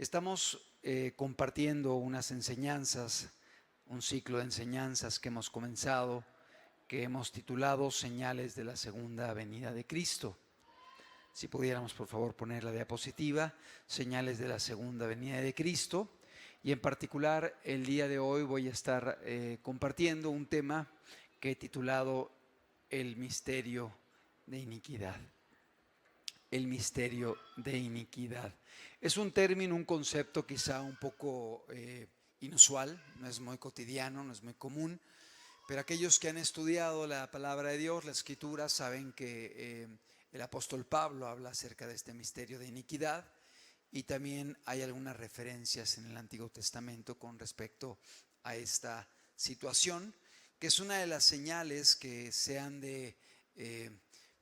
Estamos compartiendo unas enseñanzas, un ciclo de enseñanzas que hemos comenzado, que hemos titulado Señales de la Segunda Venida de Cristo. Si pudiéramos, por favor, poner la diapositiva, Señales de la Segunda Venida de Cristo. Y en particular, el día de hoy voy a estar compartiendo un tema que he titulado El misterio de iniquidad. El misterio de iniquidad. Es un término, un concepto quizá un poco inusual, no es muy cotidiano, no es muy común, pero aquellos que han estudiado la palabra de Dios, la Escritura, saben que el apóstol Pablo habla acerca de este misterio de iniquidad y también hay algunas referencias en el Antiguo Testamento con respecto a esta situación, que es una de las señales que se han de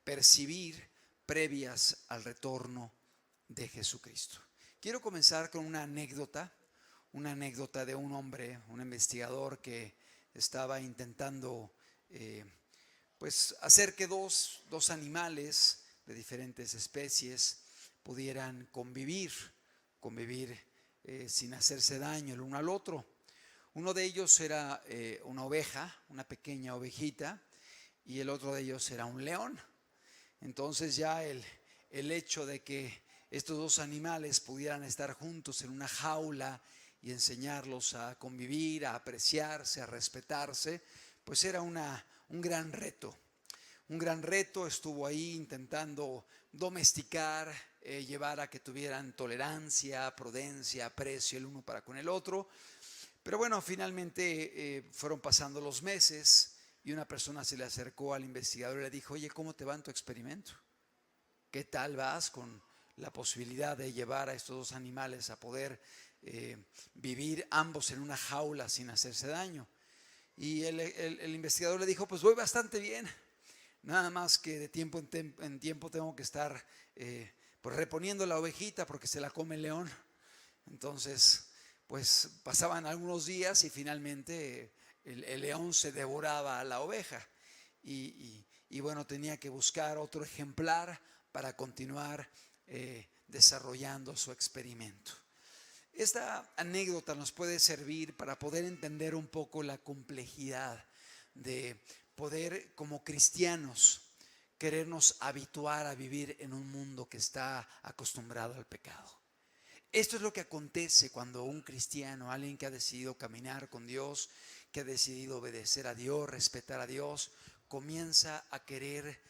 percibir previas al retorno de Jesucristo. Quiero comenzar con una anécdota de un hombre, un investigador que estaba intentando pues hacer que dos animales de diferentes especies pudieran convivir sin hacerse daño el uno al otro. Uno de ellos era una oveja, una pequeña ovejita, y el otro de ellos era un león. Entonces ya el hecho de que estos dos animales pudieran estar juntos en una jaula y enseñarlos a convivir, a apreciarse, a respetarse, pues era un gran reto. Un gran reto. Estuvo ahí intentando domesticar, llevar a que tuvieran tolerancia, prudencia, aprecio el uno para con el otro. Pero bueno, finalmente fueron pasando los meses y una persona se le acercó al investigador y le dijo: oye, ¿cómo te va en tu experimento? ¿Qué tal vas con la posibilidad de llevar a estos dos animales a poder vivir ambos en una jaula sin hacerse daño? Y el investigador le dijo: pues voy bastante bien, nada más que de tiempo en tiempo tengo que estar pues reponiendo la ovejita porque se la come el león. Entonces pues pasaban algunos días y finalmente el león se devoraba a la oveja y bueno, tenía que buscar otro ejemplar para continuar desarrollando su experimento. Esta anécdota nos puede servir para poder entender un poco la complejidad de poder, como cristianos, querernos habituar a vivir en un mundo que está acostumbrado al pecado. Esto es lo que acontece cuando un cristiano, alguien que ha decidido caminar con Dios, que ha decidido obedecer a Dios, respetar a Dios, comienza a querer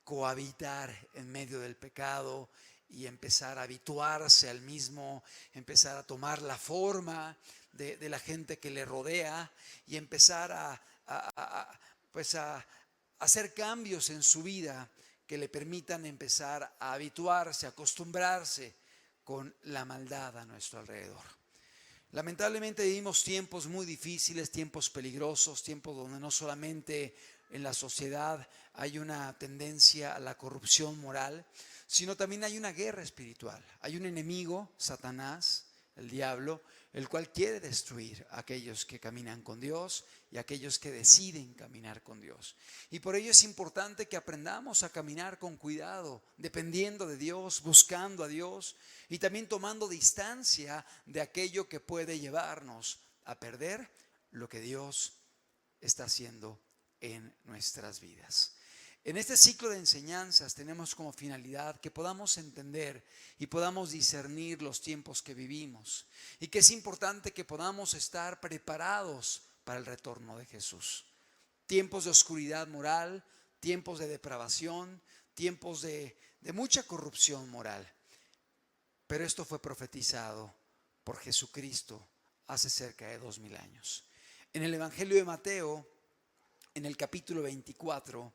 cohabitar en medio del pecado y empezar a habituarse al mismo, empezar a tomar la forma de la gente que le rodea y empezar a hacer cambios en su vida que le permitan empezar a habituarse, a acostumbrarse con la maldad a nuestro alrededor. Lamentablemente vivimos tiempos muy difíciles, tiempos peligrosos, tiempos donde no solamente en la sociedad hay una tendencia a la corrupción moral, sino también hay una guerra espiritual. Hay un enemigo, Satanás, el diablo, el cual quiere destruir a aquellos que caminan con Dios y a aquellos que deciden caminar con Dios. Y por ello es importante que aprendamos a caminar con cuidado, dependiendo de Dios, buscando a Dios y también tomando distancia de aquello que puede llevarnos a perder lo que Dios está haciendo en nuestras vidas. En este ciclo de enseñanzas tenemos como finalidad que podamos entender y podamos discernir los tiempos que vivimos y que es importante que podamos estar preparados para el retorno de Jesús. Tiempos de oscuridad moral, tiempos de depravación, tiempos de mucha corrupción moral. Pero esto fue profetizado por Jesucristo hace cerca de 2000 años. En el Evangelio de Mateo, en el capítulo 24,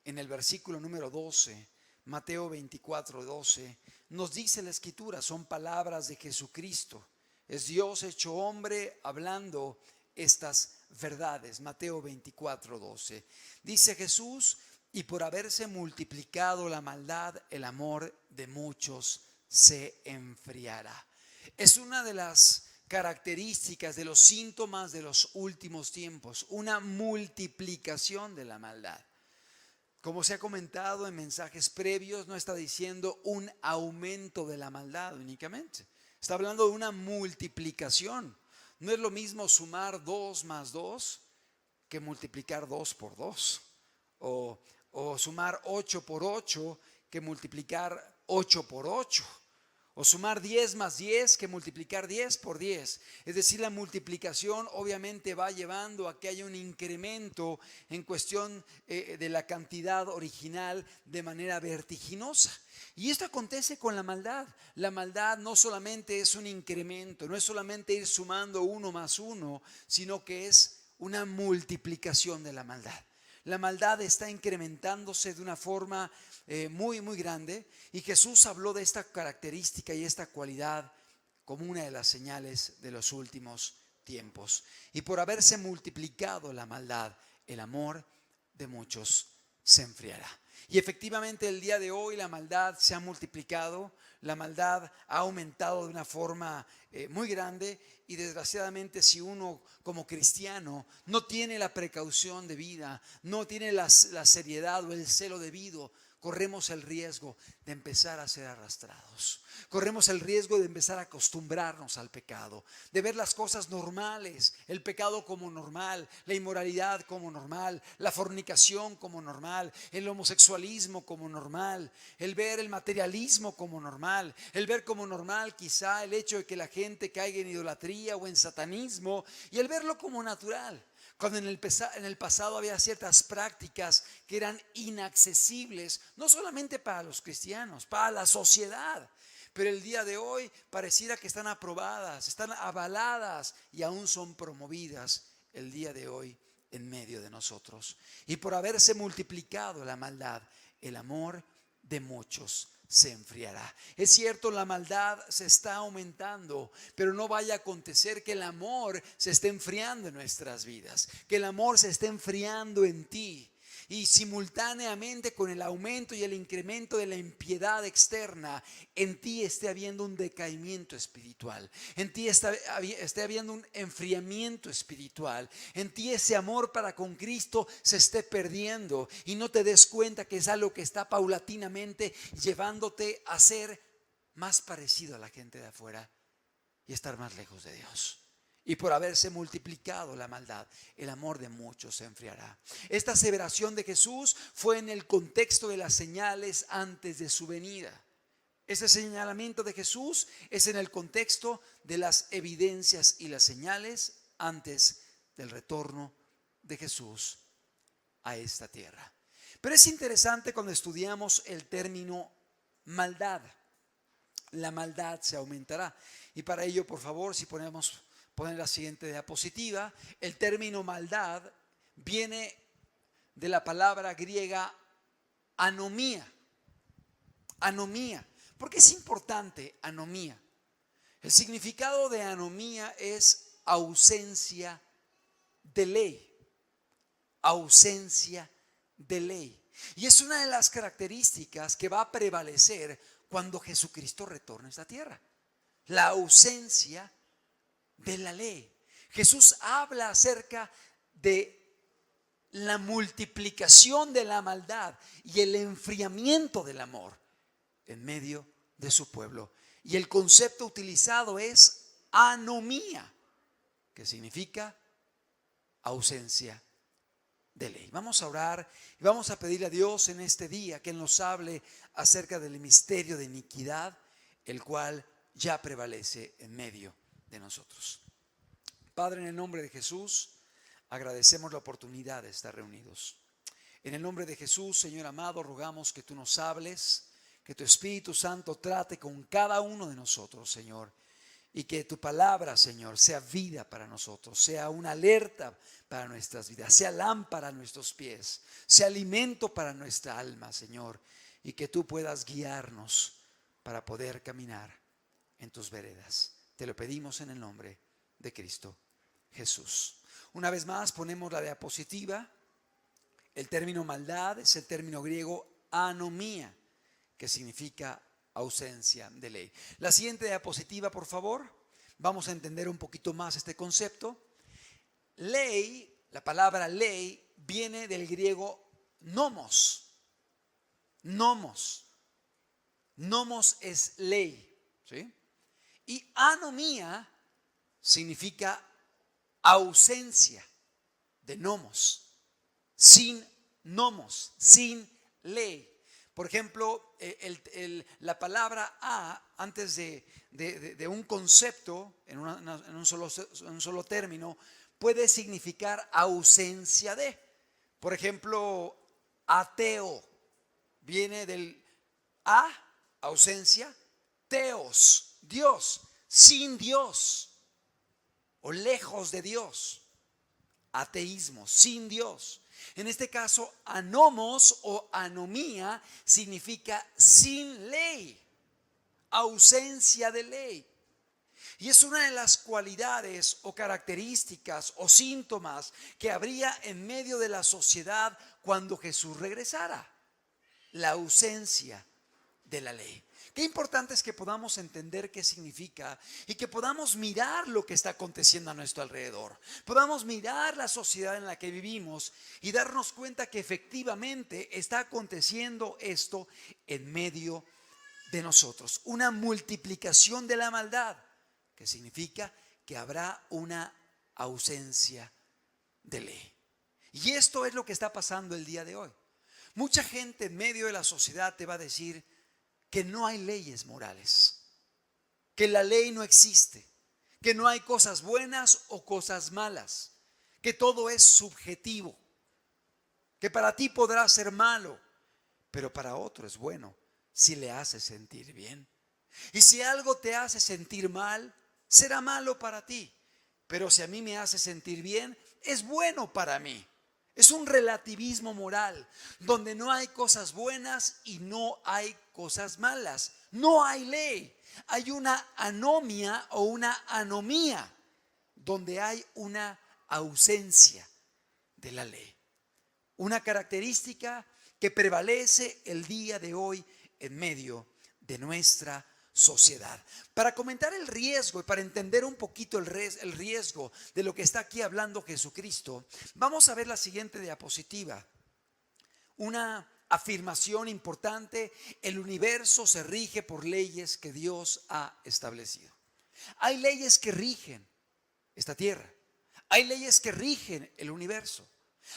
en el versículo número 12, Mateo 24, 12, nos dice la Escritura, son palabras de Jesucristo. Es Dios hecho hombre hablando estas verdades. Mateo 24, 12. Dice Jesús: y por haberse multiplicado la maldad, el amor de muchos se enfriará. Es una de las características, de los síntomas de los últimos tiempos, una multiplicación de la maldad. Como se ha comentado en mensajes previos, no está diciendo un aumento de la maldad únicamente, Está hablando de una multiplicación. No es lo mismo sumar 2 más 2 que multiplicar 2 por 2. O sumar 8 por 8 que multiplicar 8 por 8. O sumar 10 más 10 que multiplicar 10 por 10. Es decir, la multiplicación obviamente va llevando a que haya un incremento en cuestión de la cantidad original de manera vertiginosa. Y esto acontece con la maldad. La maldad no solamente es un incremento, no es solamente ir sumando 1 más 1, sino que es una multiplicación de la maldad. La maldad está incrementándose de una forma muy, muy grande, y Jesús habló de esta característica y esta cualidad como una de las señales de los últimos tiempos. Y por haberse multiplicado la maldad, el amor de muchos se enfriará. Y efectivamente el día de hoy la maldad se ha multiplicado, la maldad ha aumentado de una forma muy grande, y desgraciadamente si uno como cristiano no tiene la precaución debida, no tiene la seriedad o el celo debido, corremos el riesgo de empezar a ser arrastrados. Corremos el riesgo de empezar a acostumbrarnos al pecado, de ver las cosas normales, el pecado como normal, la inmoralidad como normal, la fornicación como normal, el homosexualismo como normal, el ver el materialismo como normal, el ver como normal quizá el hecho de que la gente caiga en idolatría o en satanismo, y el verlo como natural. Cuando en el pasado había ciertas prácticas que eran inaccesibles, no solamente para los cristianos, para la sociedad. Pero el día de hoy pareciera que están aprobadas, están avaladas y aún son promovidas el día de hoy en medio de nosotros. Y por haberse multiplicado la maldad, el amor de muchos se enfriará. Es cierto, la maldad se está aumentando, pero no vaya a acontecer que el amor se esté enfriando en nuestras vidas, que el amor se esté enfriando en ti. Y simultáneamente con el aumento y el incremento de la impiedad externa, en ti esté habiendo un decaimiento espiritual, en ti esté habiendo un enfriamiento espiritual, en ti ese amor para con Cristo se esté perdiendo y no te des cuenta que es algo que está paulatinamente llevándote a ser más parecido a la gente de afuera y estar más lejos de Dios. Y por haberse multiplicado la maldad, el amor de muchos se enfriará. Esta aseveración de Jesús fue en el contexto de las señales antes de su venida. Este señalamiento de Jesús es en el contexto de las evidencias y las señales antes del retorno de Jesús a esta tierra. Pero es interesante cuando estudiamos el término maldad. La maldad se aumentará. Y para ello, por favor, si podemos poner la siguiente diapositiva. El término maldad viene de la palabra griega anomía. Anomía. ¿Por qué es importante anomía? El significado de anomía es ausencia de ley. Ausencia de ley. Y es una de las características que va a prevalecer cuando Jesucristo retorne a esta tierra. La ausencia de la ley. Jesús habla acerca de la multiplicación de la maldad y el enfriamiento del amor en medio de su pueblo. Y el concepto utilizado es anomía, que significa ausencia de ley. Vamos a orar y vamos a pedirle a Dios en este día que nos hable acerca del misterio de iniquidad, el cual ya prevalece en medio de nosotros. Padre, en el nombre de Jesús, agradecemos la oportunidad de estar reunidos. En el nombre de Jesús, Señor amado, rogamos que tú nos hables, que tu Espíritu Santo trate con cada uno de nosotros, Señor, y que tu palabra, Señor, sea vida para nosotros, sea una alerta para nuestras vidas, sea lámpara a nuestros pies, sea alimento para nuestra alma, Señor, y que tú puedas guiarnos para poder caminar en tus veredas. Te lo pedimos en el nombre de Cristo Jesús. Una vez más ponemos la diapositiva. El término maldad es el término griego anomía, que significa ausencia de ley. La siguiente diapositiva, por favor. Vamos a entender un poquito más este concepto. Ley, la palabra ley viene del griego nomos. Nomos. Nomos es ley, ¿sí? Y anomía significa ausencia de nomos, sin nomos, sin ley. Por ejemplo, la palabra antes de un concepto, en un solo término, puede significar ausencia de. Por ejemplo, ateo viene del ausencia, teos, Dios, sin Dios o lejos de Dios. Ateísmo, sin Dios. En este caso, anomos o anomía significa sin ley, ausencia de ley. Y es una de las cualidades o características o síntomas que habría en medio de la sociedad cuando Jesús regresara: la ausencia de la ley. Qué importante es que podamos entender qué significa y que podamos mirar lo que está aconteciendo a nuestro alrededor. Podamos mirar la sociedad en la que vivimos y darnos cuenta que efectivamente está aconteciendo esto en medio de nosotros. Una multiplicación de la maldad, que significa que habrá una ausencia de ley. Y esto es lo que está pasando el día de hoy. Mucha gente en medio de la sociedad te va a decir que no hay leyes morales, que la ley no existe, que no hay cosas buenas o cosas malas, que todo es subjetivo, que para ti podrá ser malo, pero para otro es bueno si le hace sentir bien. Y si algo te hace sentir mal, será malo para ti, pero si a mí me hace sentir bien, es bueno para mí. Es un relativismo moral donde no hay cosas buenas y no hay cosas malas. No hay ley. Hay una anomia o una anomía donde hay una ausencia de la ley. Una característica que prevalece el día de hoy en medio de nuestra sociedad. Para comentar el riesgo y para entender un poquito el riesgo de lo que está aquí hablando Jesucristo, vamos a ver la siguiente diapositiva. Una afirmación importante: el universo se rige por leyes que Dios ha establecido. Hay leyes que rigen esta tierra. Hay leyes que rigen el universo.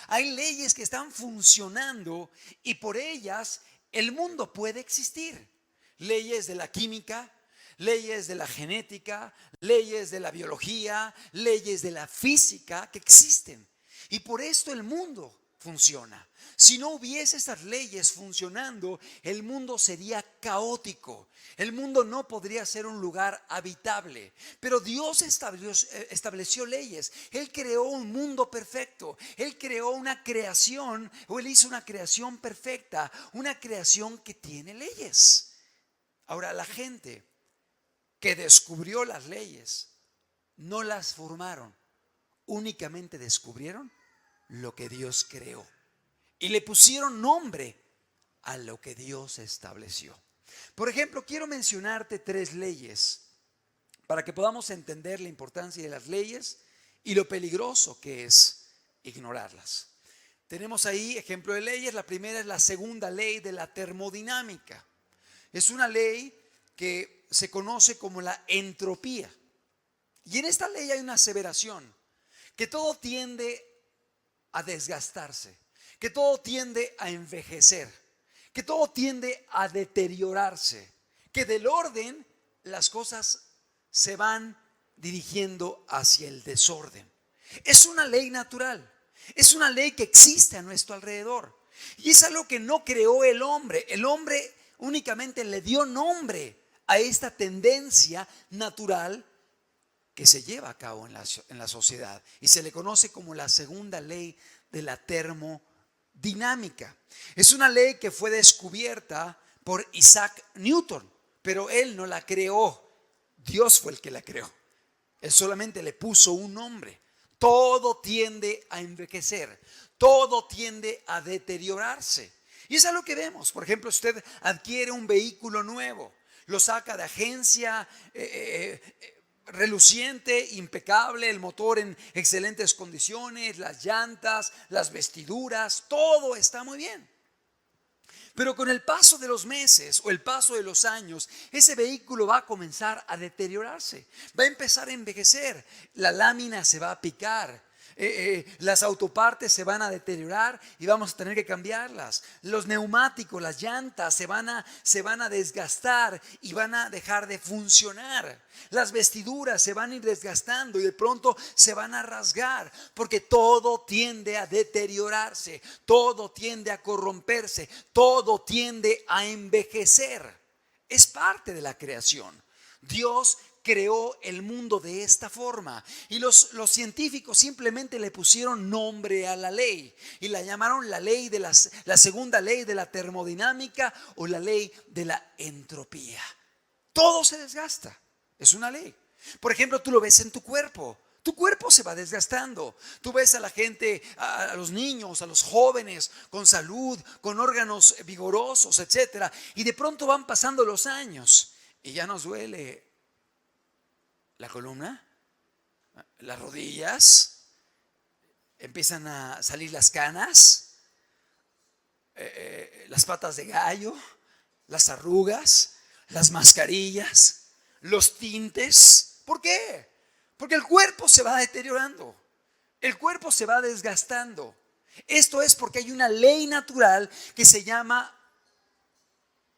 Hay leyes que están funcionando y por ellas el mundo puede existir. Leyes de la química, leyes de la genética, leyes de la biología, leyes de la física que existen. Y por esto el mundo funciona. Si no hubiese estas leyes funcionando, el mundo sería caótico. El mundo no podría ser un lugar habitable. Pero Dios estableció leyes. Él creó un mundo perfecto. Él creó una creación, o Él hizo una creación perfecta, una creación que tiene leyes. Ahora, la gente que descubrió las leyes no las formaron, únicamente descubrieron lo que Dios creó y le pusieron nombre a lo que Dios estableció. Por ejemplo, quiero mencionarte 3 leyes para que podamos entender la importancia de las leyes y lo peligroso que es ignorarlas. Tenemos ahí ejemplo de leyes. La primera es la segunda ley de la termodinámica. Es una ley que se conoce como la entropía. Y en esta ley hay una aseveración: que todo tiende a desgastarse, que todo tiende a envejecer, que todo tiende a deteriorarse, que del orden las cosas se van dirigiendo hacia el desorden. Es una ley natural, es una ley que existe a nuestro alrededor y es algo que no creó el hombre. El hombre únicamente le dio nombre a esta tendencia natural que se lleva a cabo en la sociedad y se le conoce como la segunda ley de la termodinámica. Es una ley que fue descubierta por Isaac Newton, pero él no la creó. Dios fue el que la creó. Él solamente le puso un nombre. Todo tiende a envejecer, todo tiende a deteriorarse. Y es algo que vemos. Por ejemplo, usted adquiere un vehículo nuevo, lo saca de agencia, reluciente, impecable, el motor en excelentes condiciones, las llantas, las vestiduras, todo está muy bien. Pero con el paso de los meses o el paso de los años, ese vehículo va a comenzar a deteriorarse, va a empezar a envejecer, la lámina se va a picar. Las autopartes se van a deteriorar y vamos a tener que cambiarlas. Los neumáticos, las llantas se van a desgastar y van a dejar de funcionar. Las vestiduras se van a ir desgastando y de pronto se van a rasgar, porque todo tiende a deteriorarse, todo tiende a corromperse, todo tiende a envejecer. Es parte de la creación. Dios creó el mundo de esta forma y los científicos simplemente le pusieron nombre a la ley y la llamaron la segunda ley de la termodinámica o la ley de la entropía. Todo se desgasta, es una ley. Por ejemplo, tú lo ves en tu cuerpo. Tu cuerpo se va desgastando. Tú ves a la gente, a los niños, a los jóvenes con salud, con órganos vigorosos, etcétera, y de pronto van pasando los años y ya nos duele la columna, las rodillas, empiezan a salir las canas, las patas de gallo, las arrugas, las mascarillas, los tintes. ¿Por qué? Porque el cuerpo se va deteriorando, el cuerpo se va desgastando. Esto es porque hay una ley natural que se llama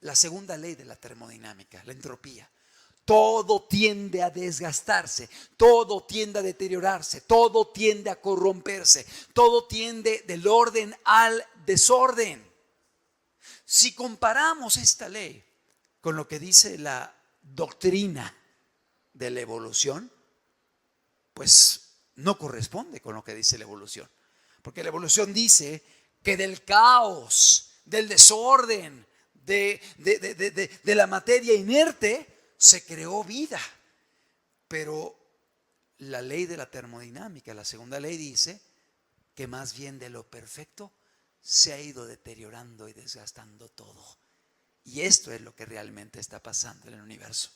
la segunda ley de la termodinámica, la entropía. Todo tiende a desgastarse, todo tiende a deteriorarse, todo tiende a corromperse, todo tiende del orden al desorden. Si comparamos esta ley con lo que dice la doctrina de la evolución, pues no corresponde con lo que dice la evolución. Porque la evolución dice que del caos, del desorden, de la materia inerte, se creó vida. Pero la ley de la termodinámica, la segunda ley, dice que más bien de lo perfecto se ha ido deteriorando y desgastando todo. Y esto es lo que realmente está pasando en el universo.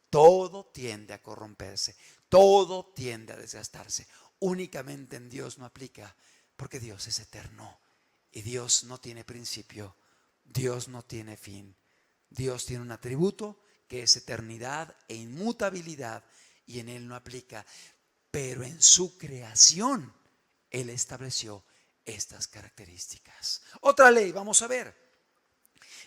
Todo tiende a corromperse, todo tiende a desgastarse. Únicamente en Dios no aplica, porque Dios es eterno y Dios no tiene principio, Dios no tiene fin. Dios tiene un atributo que es eternidad e inmutabilidad, y en Él no aplica. Pero en su creación Él estableció estas características. Otra ley, vamos a ver.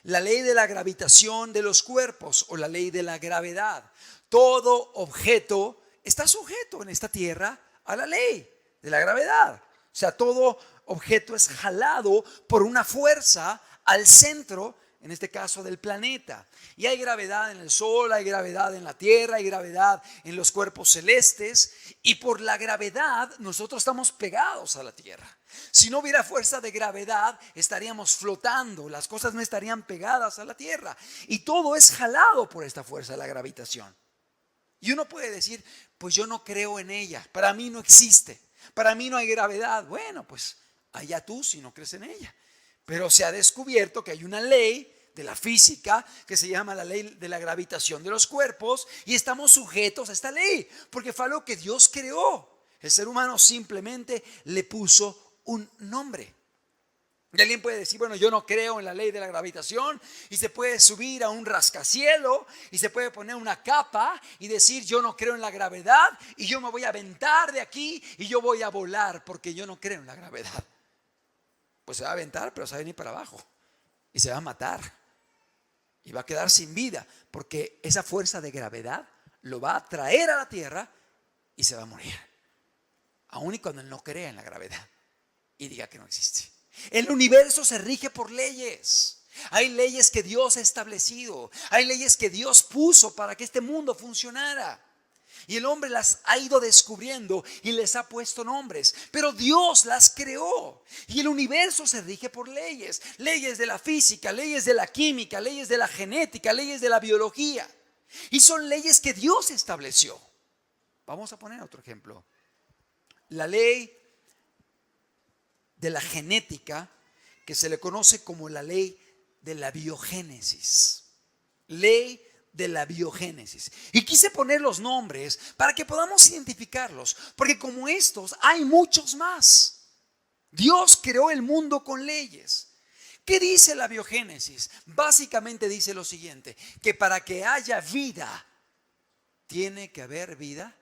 La ley de la gravitación de los cuerpos o la ley de la gravedad. Todo objeto está sujeto en esta tierra a la ley de la gravedad. O sea, todo objeto es jalado por una fuerza al centro, en este caso del planeta. Y hay gravedad en el Sol, hay gravedad en la Tierra, hay gravedad en los cuerpos celestes. Y por la gravedad nosotros estamos pegados a la Tierra. Si no hubiera fuerza de gravedad, estaríamos flotando, las cosas no estarían pegadas a la Tierra. Y todo es jalado por esta fuerza de la gravitación. Y uno puede decir, pues yo no creo en ella, para mí no existe, para mí no hay gravedad. Bueno, pues allá tú si no crees en ella. Pero se ha descubierto que hay una ley de la física que se llama la ley de la gravitación de los cuerpos, y estamos sujetos a esta ley porque fue algo que Dios creó. El ser humano simplemente le puso un nombre. Y alguien puede decir, bueno, yo no creo en la ley de la gravitación, y se puede subir a un rascacielo y se puede poner una capa y decir, yo no creo en la gravedad y yo me voy a aventar de aquí y yo voy a volar porque yo no creo en la gravedad. Pues se va a aventar, pero se va a venir para abajo y se va a matar y va a quedar sin vida, porque esa fuerza de gravedad lo va a traer a la tierra y se va a morir, aun y cuando él no crea en la gravedad y diga que no existe. El universo se rige por leyes. Hay leyes que Dios ha establecido, hay leyes que Dios puso para que este mundo funcionara. Y el hombre las ha ido descubriendo y les ha puesto nombres, pero Dios las creó. Y el universo se rige por leyes. Leyes de la física, leyes de la química, leyes de la genética, leyes de la biología. Y son leyes que Dios estableció. Vamos a poner otro ejemplo. La ley de la genética, que se le conoce como la ley de la biogénesis. Ley de la biogénesis. Y quise poner los nombres para que podamos identificarlos, porque como estos hay muchos más. Dios creó el mundo con leyes. ¿Qué dice la biogénesis? Básicamente dice lo siguiente, que para que haya vida, tiene que haber vida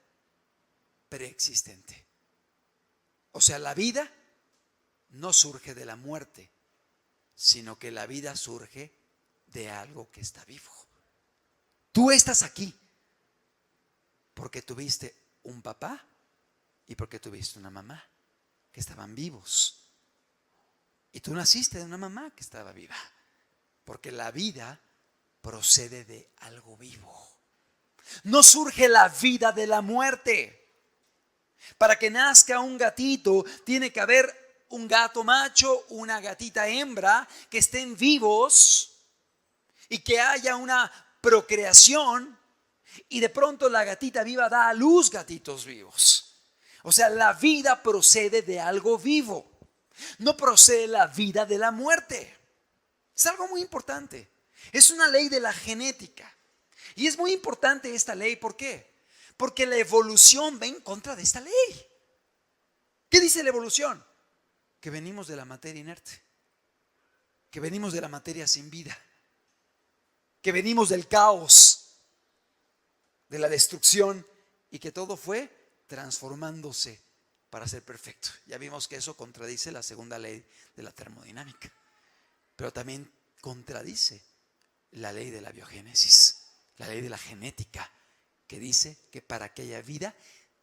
preexistente. O sea, la vida no surge de la muerte, sino que la vida surge de algo que está vivo. Tú estás aquí porque tuviste un papá y porque tuviste una mamá que estaban vivos. Y tú naciste de una mamá que estaba viva, porque la vida procede de algo vivo. No surge la vida de la muerte. Para que nazca un gatito, tiene que haber un gato macho, una gatita hembra, que estén vivos y que haya una procreación, y de pronto la gatita viva da a luz gatitos vivos. O sea, la vida procede de algo vivo. No procede la vida de la muerte. Es algo muy importante. Es una ley de la genética. Y es muy importante esta ley. ¿Por qué? Porque la evolución va en contra de esta ley. ¿Qué dice la evolución? Que venimos de la materia inerte. Que venimos de la materia sin vida. Que venimos del caos, de la destrucción, y que todo fue transformándose para ser perfecto. Ya vimos que eso contradice la segunda ley de la termodinámica, pero también contradice la ley de la biogénesis, la ley de la genética, que dice que para que haya vida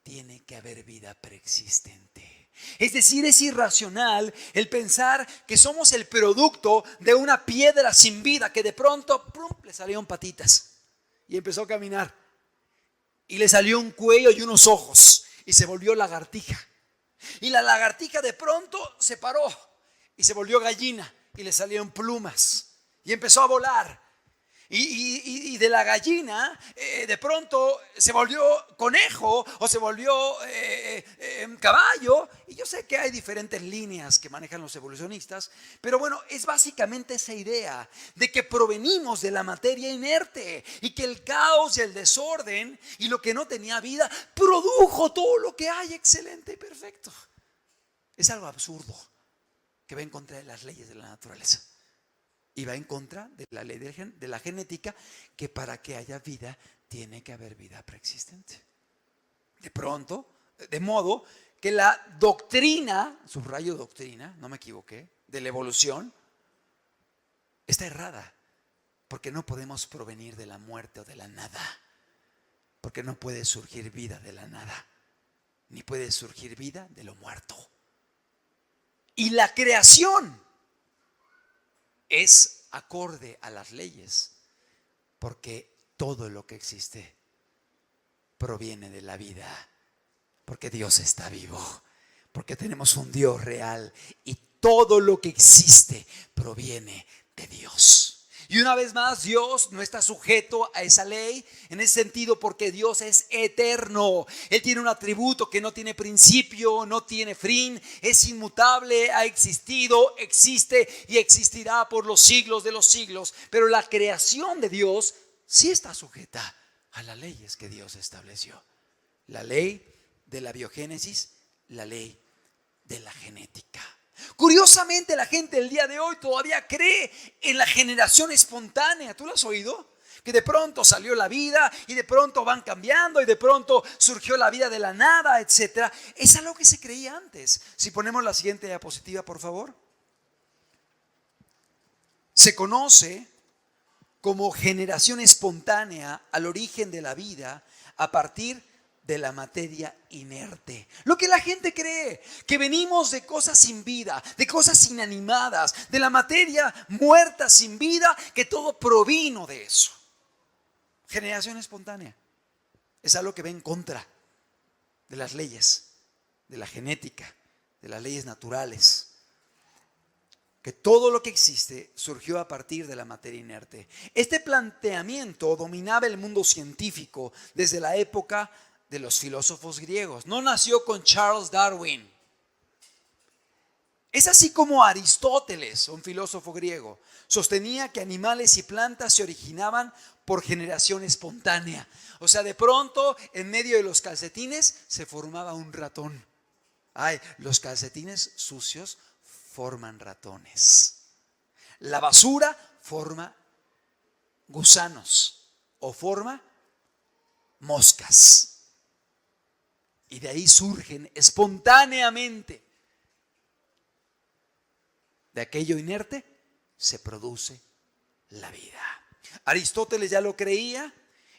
tiene que haber vida preexistente. Es decir, es irracional el pensar que somos el producto de una piedra sin vida que de pronto ¡prum!, le salieron patitas y empezó a caminar, y le salió un cuello y unos ojos y se volvió lagartija. Y la lagartija de pronto se paró y se volvió gallina y le salieron plumas y empezó a volar. Y de la gallina de pronto se volvió conejo o se volvió caballo. Y yo sé que hay diferentes líneas que manejan los evolucionistas, pero bueno, es básicamente esa idea de que provenimos de la materia inerte y que el caos y el desorden y lo que no tenía vida produjo todo lo que hay excelente y perfecto. Es algo absurdo que va en contra de las leyes de la naturaleza. Y va en contra de la ley de la genética, que para que haya vida tiene que haber vida preexistente. De pronto, de modo que la doctrina, subrayo doctrina, no me equivoqué, de la evolución, está errada. Porque no podemos provenir de la muerte o de la nada. Porque no puede surgir vida de la nada, ni puede surgir vida de lo muerto. Y la creación es acorde a las leyes, porque todo lo que existe proviene de la vida, porque Dios está vivo, porque tenemos un Dios real y todo lo que existe proviene de Dios. Y una vez más, Dios no está sujeto a esa ley en ese sentido, porque Dios es eterno. Él tiene un atributo que no tiene principio, no tiene fin, es inmutable, ha existido, existe y existirá por los siglos de los siglos. Pero la creación de Dios sí está sujeta a las leyes que Dios estableció. La ley de la biogénesis, la ley de la genética. Curiosamente, la gente del día de hoy todavía cree en la generación espontánea. ¿Tú lo has oído? Que de pronto salió la vida y de pronto van cambiando y de pronto surgió la vida de la nada, etcétera. Es algo que se creía antes. Si ponemos la siguiente diapositiva, por favor. Se conoce como generación espontánea al origen de la vida a partir de la materia inerte. Lo que la gente cree, que venimos de cosas sin vida, de cosas inanimadas, de la materia muerta sin vida, que todo provino de eso. Generación espontánea es algo que va en contra de las leyes, de la genética, de las leyes naturales. Que todo lo que existe surgió a partir de la materia inerte. Este planteamiento dominaba el mundo científico desde la época de los filósofos griegos. No nació con Charles Darwin. Es así como Aristóteles, un filósofo griego, sostenía que animales y plantas se originaban por generación espontánea. O sea, de pronto, en medio de los calcetines se formaba un ratón. Ay, los calcetines sucios forman ratones. La basura forma gusanos o forma moscas. Y de ahí surgen espontáneamente. De aquello inerte se produce la vida. Aristóteles ya lo creía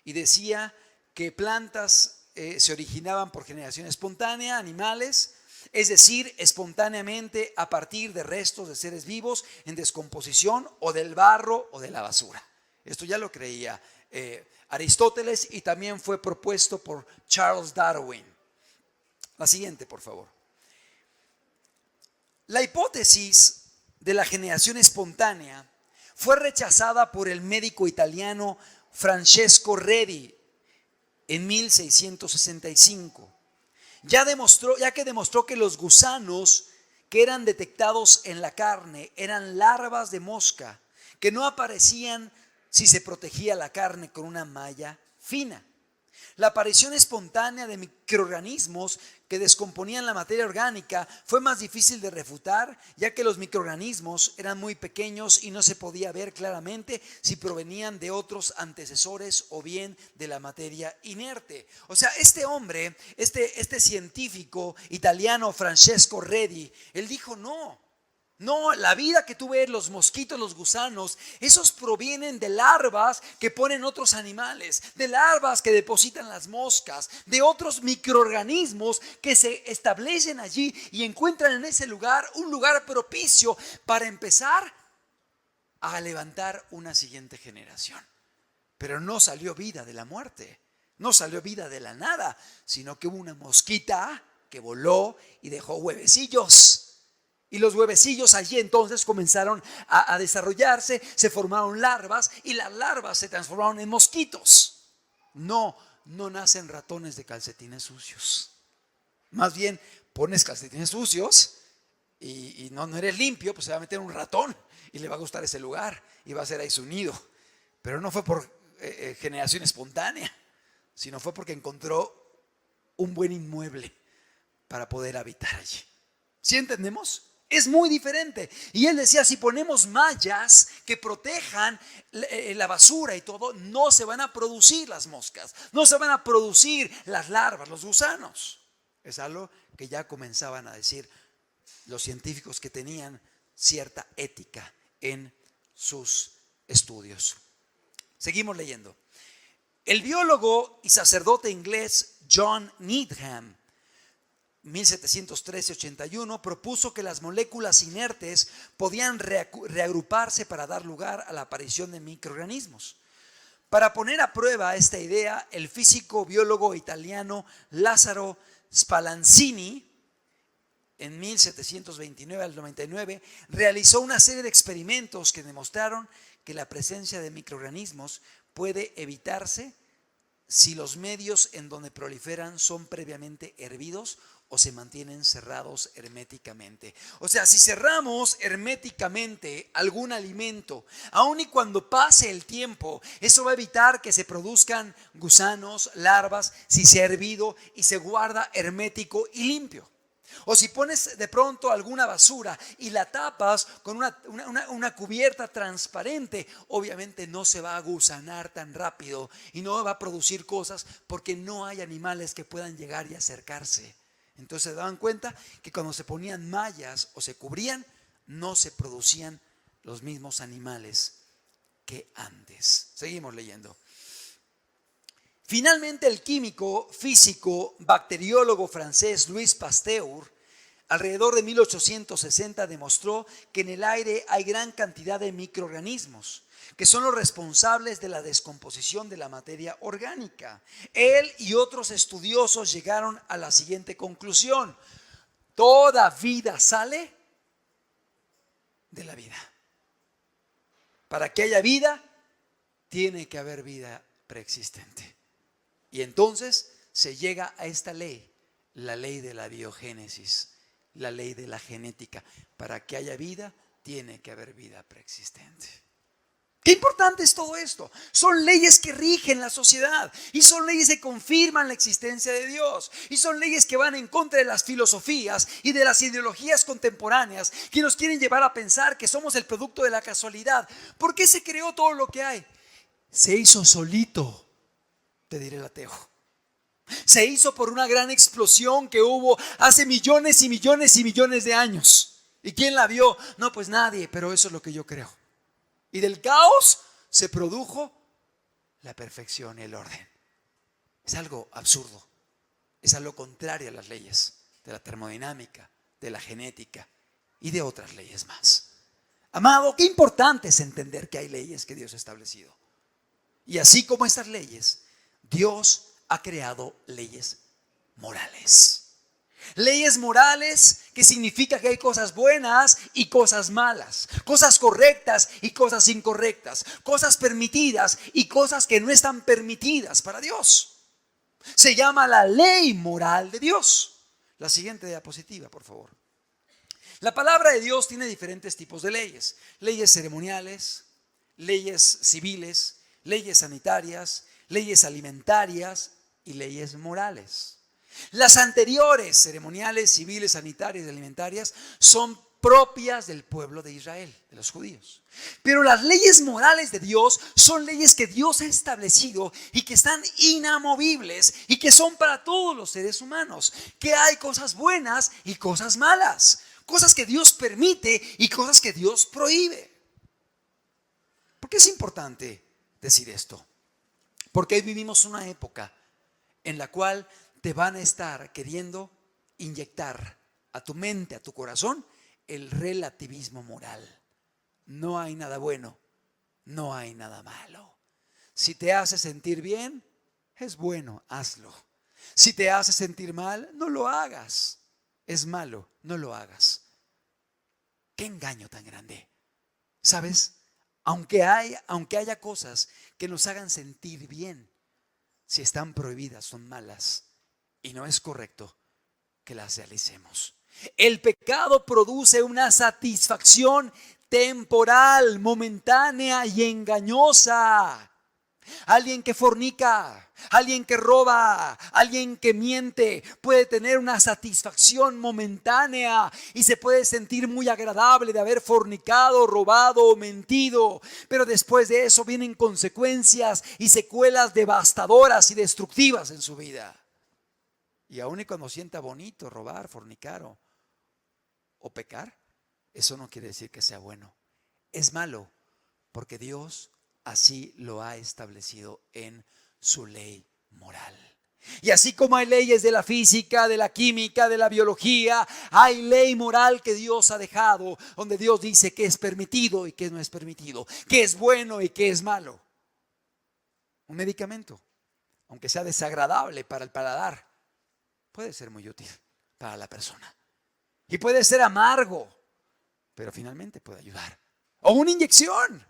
y decía que plantas se originaban por generación espontánea, animales, es decir, espontáneamente a partir de restos de seres vivos en descomposición o del barro o de la basura. Esto ya lo creía Aristóteles y también fue propuesto por Charles Darwin. La siguiente, por favor. La hipótesis de la generación espontánea fue rechazada por el médico italiano Francesco Redi en 1665. Ya que demostró que los gusanos que eran detectados en la carne eran larvas de mosca que no aparecían si se protegía la carne con una malla fina. La aparición espontánea de microorganismos que descomponían la materia orgánica fue más difícil de refutar, ya que los microorganismos eran muy pequeños y no se podía ver claramente si provenían de otros antecesores o bien de la materia inerte. O sea, este hombre, este científico italiano Francesco Redi, él dijo no, la vida que tú ves, los mosquitos, los gusanos, esos provienen de larvas que ponen otros animales, de larvas que depositan las moscas, de otros microorganismos que se establecen allí y encuentran en ese lugar un lugar propicio para empezar a levantar una siguiente generación. Pero no salió vida de la muerte, no salió vida de la nada, sino que hubo una mosquita que voló y dejó huevecillos. Y los huevecillos allí entonces comenzaron a desarrollarse, se formaron larvas y las larvas se transformaron en mosquitos. No nacen ratones de calcetines sucios. Más bien pones calcetines sucios y no eres limpio, pues se va a meter un ratón y le va a gustar ese lugar y va a ser ahí su nido. Pero no fue por generación espontánea, sino fue porque encontró un buen inmueble para poder habitar allí. ¿Sí entendemos? Es muy diferente. Y él decía, si ponemos mallas que protejan la basura y todo, no se van a producir las moscas, no se van a producir las larvas, los gusanos. Es algo que ya comenzaban a decir los científicos que tenían cierta ética en sus estudios. Seguimos leyendo. El biólogo y sacerdote inglés John Needham 1713-81 propuso que las moléculas inertes podían reagruparse para dar lugar a la aparición de microorganismos. Para poner a prueba esta idea, el físico biólogo italiano Lazzaro Spallanzini en 1729 al 99 realizó una serie de experimentos que demostraron que la presencia de microorganismos puede evitarse si los medios en donde proliferan son previamente hervidos o se mantienen cerrados herméticamente. O sea, si cerramos herméticamente algún alimento, aun y cuando pase el tiempo, eso va a evitar que se produzcan gusanos, larvas, si se ha hervido y se guarda hermético y limpio. O si pones de pronto alguna basura y la tapas con una cubierta transparente, obviamente no se va a gusanar tan rápido y no va a producir cosas porque no hay animales que puedan llegar y acercarse. Entonces se daban cuenta que cuando se ponían mallas o se cubrían, no se producían los mismos animales que antes. Seguimos leyendo. Finalmente, el químico, físico, bacteriólogo francés Louis Pasteur, alrededor de 1860, demostró que en el aire hay gran cantidad de microorganismos que son los responsables de la descomposición de la materia orgánica. Él y otros estudiosos llegaron a la siguiente conclusión: toda vida sale de la vida. Para que haya vida, tiene que haber vida preexistente. Y entonces se llega a esta ley, la ley de la biogénesis, la ley de la genética. Para que haya vida, tiene que haber vida preexistente. Qué importante es todo esto. Son leyes que rigen la sociedad y son leyes que confirman la existencia de Dios y son leyes que van en contra de las filosofías y de las ideologías contemporáneas que nos quieren llevar a pensar que somos el producto de la casualidad. ¿Por qué se creó todo lo que hay? Se hizo solito, te diré el ateo. Se hizo por una gran explosión que hubo hace millones y millones y millones de años. ¿Y quién la vio? No, pues nadie, pero eso es lo que yo creo. Y del caos se produjo la perfección y el orden. Es algo absurdo. Es algo contrario a las leyes de la termodinámica, de la genética y de otras leyes más. Amado, qué importante es entender que hay leyes que Dios ha establecido. Y así como estas leyes, Dios ha creado leyes morales. Leyes morales que significa que hay cosas buenas y cosas malas, cosas correctas y cosas incorrectas, cosas permitidas y cosas que no están permitidas para Dios. Se llama la ley moral de Dios. La siguiente diapositiva, por favor. La palabra de Dios tiene diferentes tipos de leyes. Leyes ceremoniales, leyes civiles, leyes sanitarias, leyes alimentarias y leyes morales. Las anteriores, ceremoniales, civiles, sanitarias y alimentarias, son propias del pueblo de Israel, de los judíos. Pero las leyes morales de Dios son leyes que Dios ha establecido y que están inamovibles y que son para todos los seres humanos. Que hay cosas buenas y cosas malas, cosas que Dios permite y cosas que Dios prohíbe. ¿Por qué es importante decir esto? Porque hoy vivimos una época en la cual te van a estar queriendo inyectar a tu mente, a tu corazón, el relativismo moral. No hay nada bueno, no hay nada malo. Si te hace sentir bien, es bueno, hazlo. Si te hace sentir mal, no lo hagas. Es malo, no lo hagas. Qué engaño tan grande. ¿Sabes? Aunque haya cosas que nos hagan sentir bien, si están prohibidas, son malas. Y no es correcto que las realicemos. El pecado produce una satisfacción temporal, momentánea y engañosa. Alguien que fornica, alguien que roba, alguien que miente puede tener una satisfacción momentánea y se puede sentir muy agradable de haber fornicado, robado o mentido. Pero después de eso vienen consecuencias y secuelas devastadoras y destructivas en su vida. Y aun y cuando sienta bonito robar, fornicar o pecar, eso no quiere decir que sea bueno. Es malo porque Dios así lo ha establecido en su ley moral. Y así como hay leyes de la física, de la química, de la biología, hay ley moral que Dios ha dejado, donde Dios dice que es permitido y que no es permitido, que es bueno y que es malo. Un medicamento, aunque sea desagradable para el paladar, puede ser muy útil para la persona. Y puede ser amargo, pero finalmente puede ayudar. O una inyección.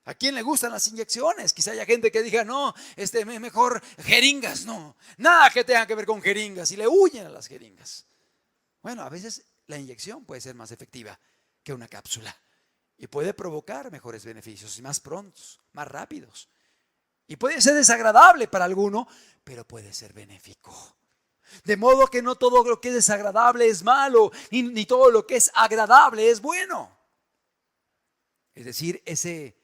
¿A quién le gustan las inyecciones? Quizá haya gente que diga, no, mejor jeringas, no. Nada que tenga que ver con jeringas y le huyen a las jeringas. Bueno, a veces la inyección puede ser más efectiva que una cápsula y puede provocar mejores beneficios y más prontos, más rápidos. Y puede ser desagradable para alguno, pero puede ser benéfico. De modo que no todo lo que es desagradable es malo, ni todo lo que es agradable es bueno. Es decir, ese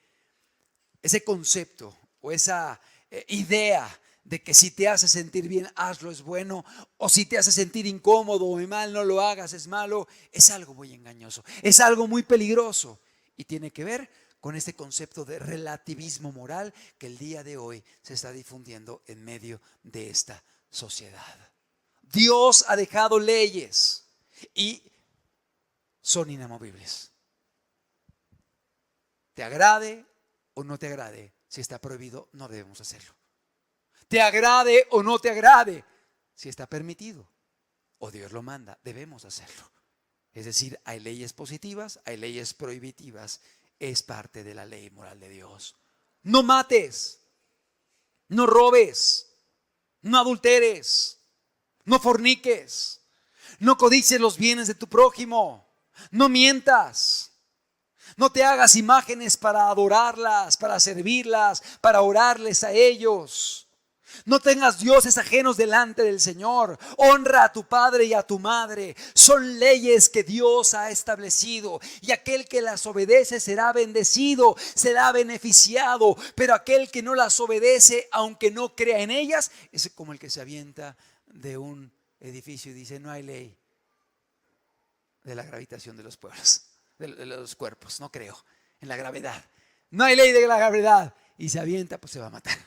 concepto o esa idea de que si te hace sentir bien, hazlo, es bueno, o si te hace sentir incómodo o mal, no lo hagas, es malo, es algo muy engañoso, es algo muy peligroso y tiene que ver con este concepto de relativismo moral que el día de hoy se está difundiendo en medio de esta sociedad. Dios ha dejado leyes y son inamovibles. Te agrade o no te agrade, si está prohibido, no debemos hacerlo. Te agrade o no te agrade, si está permitido o Dios lo manda, debemos hacerlo. Es decir, hay leyes positivas, hay leyes prohibitivas, es parte de la ley moral de Dios. No mates, no robes, no adulteres, no forniques, no codicies los bienes de tu prójimo, no mientas, No te hagas imágenes para adorarlas, para servirlas, para orarles a ellos. No tengas dioses ajenos delante del Señor. Honra a tu padre y a tu madre. Son leyes que Dios ha establecido, y aquel que las obedece será bendecido, será beneficiado. Pero aquel que no las obedece, aunque no crea en ellas, es como el que se avienta de un edificio y dice: no hay ley de la gravitación de los pueblos, de los cuerpos, no creo en la gravedad. No hay ley de la gravedad. Y se avienta, pues se va a matar.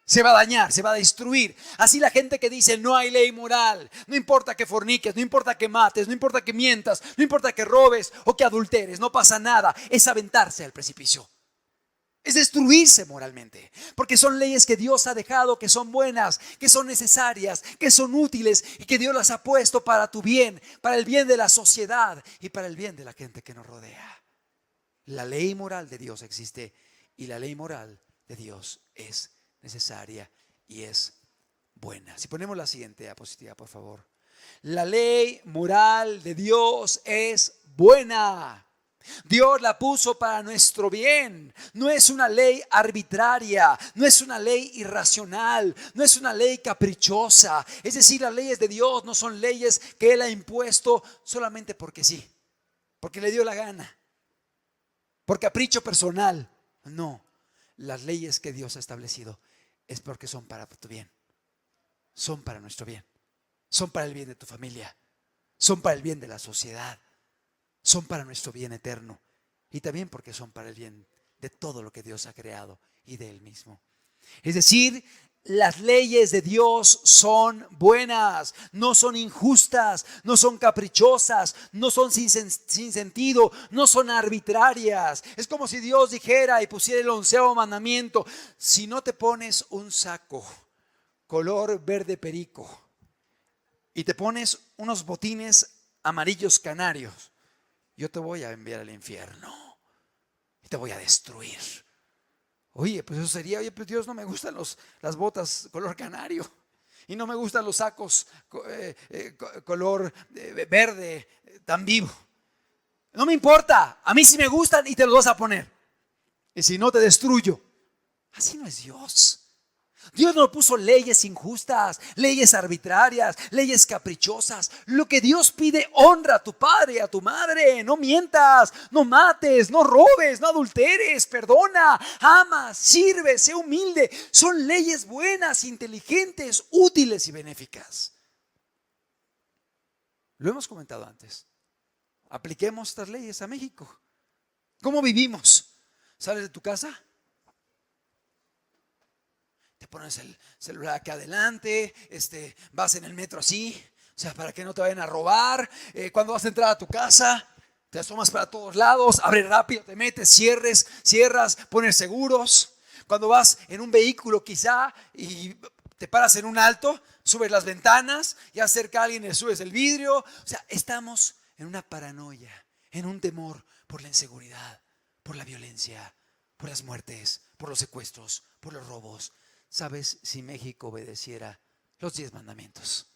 Se va a dañar, se va a destruir. Así la gente que dice: no hay ley moral, no importa que forniques, no importa que mates, no importa que mientas, no importa que robes o que adulteres, no pasa nada, es aventarse al precipicio. Es destruirse moralmente, porque son leyes que Dios ha dejado, que son buenas, que son necesarias, que son útiles y que Dios las ha puesto para tu bien, para el bien de la sociedad y para el bien de la gente que nos rodea. La ley moral de Dios existe, y la ley moral de Dios es necesaria y es buena. Si ponemos la siguiente diapositiva, por favor. La ley moral de Dios es buena. Dios la puso para nuestro bien. No es una ley arbitraria, no es una ley irracional, no es una ley caprichosa. Es decir, las leyes de Dios no son leyes que Él ha impuesto solamente porque sí, porque le dio la gana, por capricho personal. No, las leyes que Dios ha establecido es porque son para tu bien, son para nuestro bien, son para el bien de tu familia, son para el bien de la sociedad, son para nuestro bien eterno, y también porque son para el bien de todo lo que Dios ha creado y de Él mismo. Es decir, las leyes de Dios son buenas, no son injustas, no son caprichosas, no son sin sentido, no son arbitrarias. Es como si Dios dijera y pusiera el 11º mandamiento: si no te pones un saco color verde perico y te pones unos botines amarillos canarios, yo te voy a enviar al infierno y te voy a destruir. Oye, pues eso sería: oye, pues Dios, no me gustan las botas color canario, y no me gustan los sacos color verde tan vivo. No me importa, a mí sí me gustan y te los vas a poner, y si no, te destruyo. Así no es Dios. Dios no puso leyes injustas, leyes arbitrarias, leyes caprichosas. Lo que Dios pide: honra a tu padre y a tu madre, no mientas, no mates, no robes, no adulteres, perdona, ama, sirve, sé humilde. Son leyes buenas, inteligentes, útiles y benéficas. Lo hemos comentado antes. Apliquemos estas leyes a México. ¿Cómo vivimos? ¿Sales de tu casa? Te pones el celular acá adelante, vas en el metro así, o sea, para que no te vayan a robar. Cuando vas a entrar a tu casa, te asomas para todos lados, abres rápido, te metes, cierras, pones seguros. Cuando vas en un vehículo quizá y te paras en un alto, subes las ventanas, ya acerca a alguien, le subes el vidrio. O sea, estamos en una paranoia, en un temor por la inseguridad, por la violencia, por las muertes, por los secuestros, por los robos. ¿Sabes? Si México obedeciera los 10 mandamientos,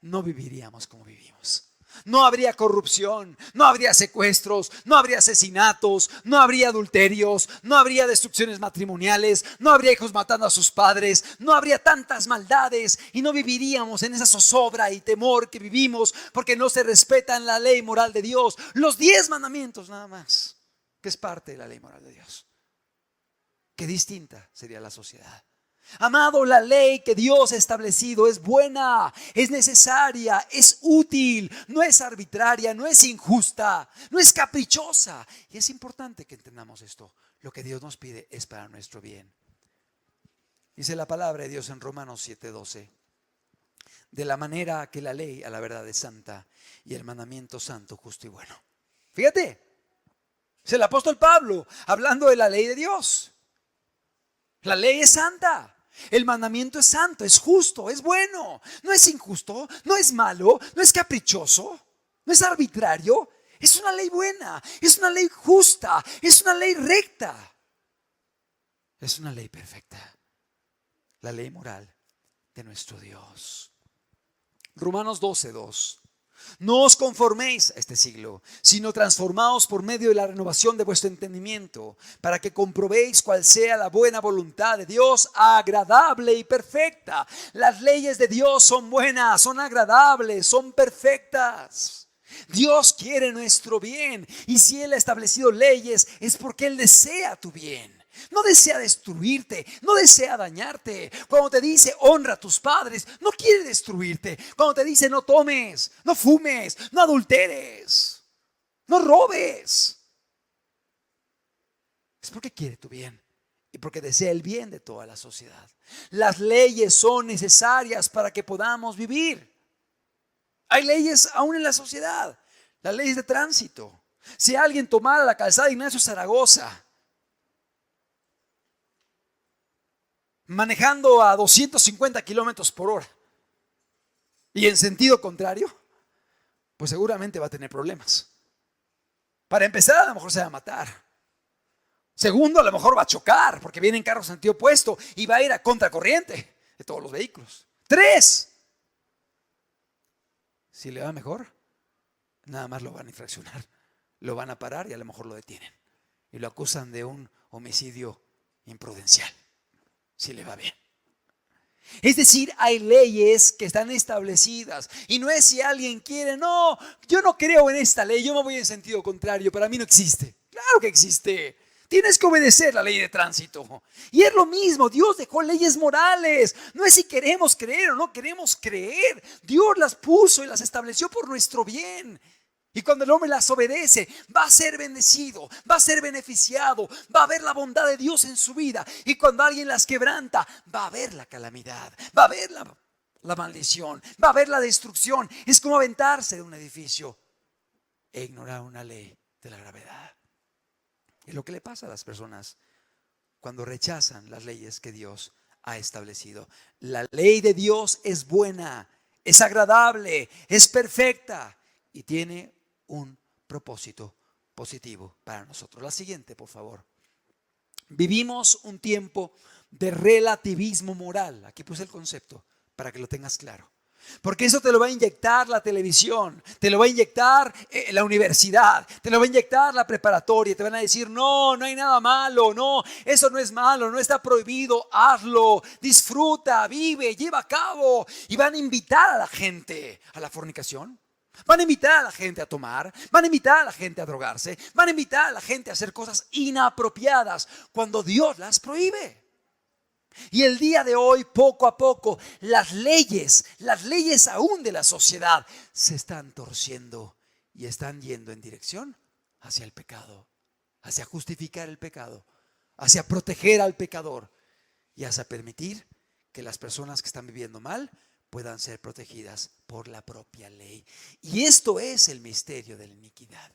no viviríamos como vivimos. No habría corrupción, no habría secuestros, no habría asesinatos, no habría adulterios, no habría destrucciones matrimoniales, no habría hijos matando a sus padres, no habría tantas maldades, y no viviríamos en esa zozobra y temor que vivimos porque no se respetan la ley moral de Dios. Los 10 mandamientos nada más, que es parte de la ley moral de Dios. Qué distinta sería la sociedad. Amado, la ley que Dios ha establecido es buena, es necesaria, es útil, no es arbitraria, no es injusta, no es caprichosa. Y es importante que entendamos esto. Lo que Dios nos pide es para nuestro bien. Dice la palabra de Dios en Romanos 7:12: de la manera que la ley a la verdad es santa y el mandamiento santo, justo y bueno. Fíjate, es el apóstol Pablo hablando de la ley de Dios. La ley es santa, el mandamiento es santo, es justo, es bueno, no es injusto, no es malo, no es caprichoso, no es arbitrario. Es una ley buena, es una ley justa, es una ley recta, es una ley perfecta, la ley moral de nuestro Dios. Romanos 12:2: No os conforméis a este siglo, sino transformaos por medio de la renovación de vuestro entendimiento, para que comprobéis cuál sea la buena voluntad de Dios, agradable y perfecta. Las leyes de Dios son buenas, son agradables, son perfectas. Dios quiere nuestro bien, y si Él ha establecido leyes es porque Él desea tu bien. No desea destruirte, no desea dañarte. Cuando te dice honra a tus padres, no quiere destruirte. Cuando te dice no tomes, no fumes, no adulteres, no robes, es porque quiere tu bien y porque desea el bien de toda la sociedad. Las leyes son necesarias para que podamos vivir. Hay leyes aún en la sociedad, las leyes de tránsito. Si alguien tomara la calzada de Ignacio Zaragoza manejando a 250 kilómetros por hora y en sentido contrario, pues seguramente va a tener problemas. Para empezar, a lo mejor se va a matar. Segundo, a lo mejor va a chocar porque vienen carros en sentido opuesto y va a ir a contracorriente de todos los vehículos. 3, si le va mejor, nada más lo van a infraccionar, lo van a parar y a lo mejor lo detienen y lo acusan de un homicidio imprudencial, si le va bien. Es decir, hay leyes que están establecidas y no es si alguien quiere, no, yo no creo en esta ley, yo me voy en sentido contrario, para mí no existe. Claro que existe. Tienes que obedecer la ley de tránsito. Y es lo mismo, Dios dejó leyes morales. No es si queremos creer o no queremos creer. Dios las puso y las estableció por nuestro bien. Y cuando el hombre las obedece, va a ser bendecido, va a ser beneficiado, va a ver la bondad de Dios en su vida. Y cuando alguien las quebranta, va a ver la calamidad, va a ver la maldición, va a ver la destrucción. Es como aventarse de un edificio e ignorar una ley de la gravedad. Es lo que le pasa a las personas cuando rechazan las leyes que Dios ha establecido. La ley de Dios es buena, es agradable, es perfecta y tiene un propósito positivo para nosotros. La siguiente, por favor. Vivimos un tiempo de relativismo moral. Aquí puse el concepto para que lo tengas claro. Porque eso te lo va a inyectar la televisión, te lo va a inyectar la universidad, te lo va a inyectar la preparatoria. Te van a decir, no, no hay nada malo, no, eso no es malo, no está prohibido, hazlo, disfruta, vive, lleva a cabo. Y van a invitar a la gente a la fornicación. Van a invitar a la gente a tomar, van a invitar a la gente a drogarse, van a invitar a la gente a hacer cosas inapropiadas cuando Dios las prohíbe. Y el día de hoy, poco a poco, las leyes aún de la sociedad se están torciendo y están yendo en dirección hacia el pecado, hacia justificar el pecado, hacia proteger al pecador y hacia permitir que las personas que están viviendo mal puedan ser protegidas por la propia ley. Y esto es el misterio de la iniquidad.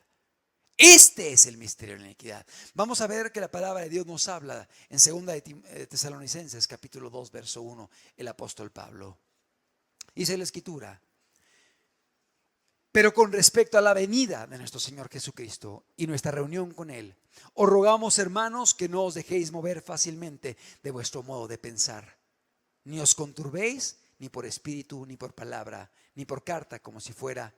Este es el misterio de la iniquidad. Vamos a ver que la palabra de Dios nos habla en 2 de Tesalonicenses capítulo 2 verso 1, el apóstol Pablo. Dice la escritura: pero con respecto a la venida de nuestro Señor Jesucristo y nuestra reunión con Él, os rogamos, hermanos, que no os dejéis mover fácilmente de vuestro modo de pensar, ni os conturbéis ni por espíritu, ni por palabra, ni por carta, como si fuera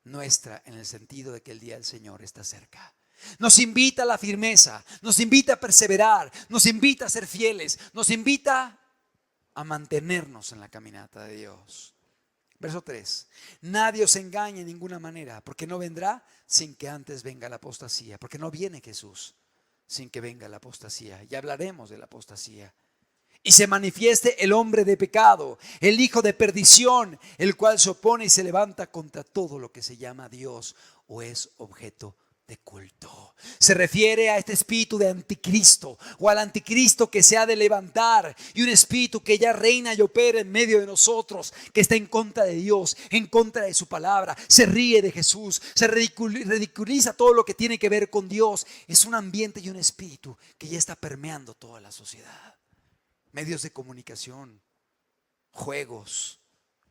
nuestra, en el sentido de que el día del Señor está cerca. Nos invita a la firmeza, nos invita a perseverar, nos invita a ser fieles, nos invita a mantenernos en la caminata de Dios. Verso 3: nadie os engañe en ninguna manera, porque no vendrá sin que antes venga la apostasía, porque no viene Jesús sin que venga la apostasía. Y hablaremos de la apostasía. Y se manifieste el hombre de pecado, el hijo de perdición, el cual se opone y se levanta contra todo lo que se llama Dios o es objeto de culto. Se refiere a este espíritu de anticristo o al anticristo que se ha de levantar, y un espíritu que ya reina y opera en medio de nosotros, que está en contra de Dios, en contra de su palabra, se ríe de Jesús, se ridiculiza todo lo que tiene que ver con Dios. Es un ambiente y un espíritu que ya está permeando toda la sociedad. Medios de comunicación, juegos,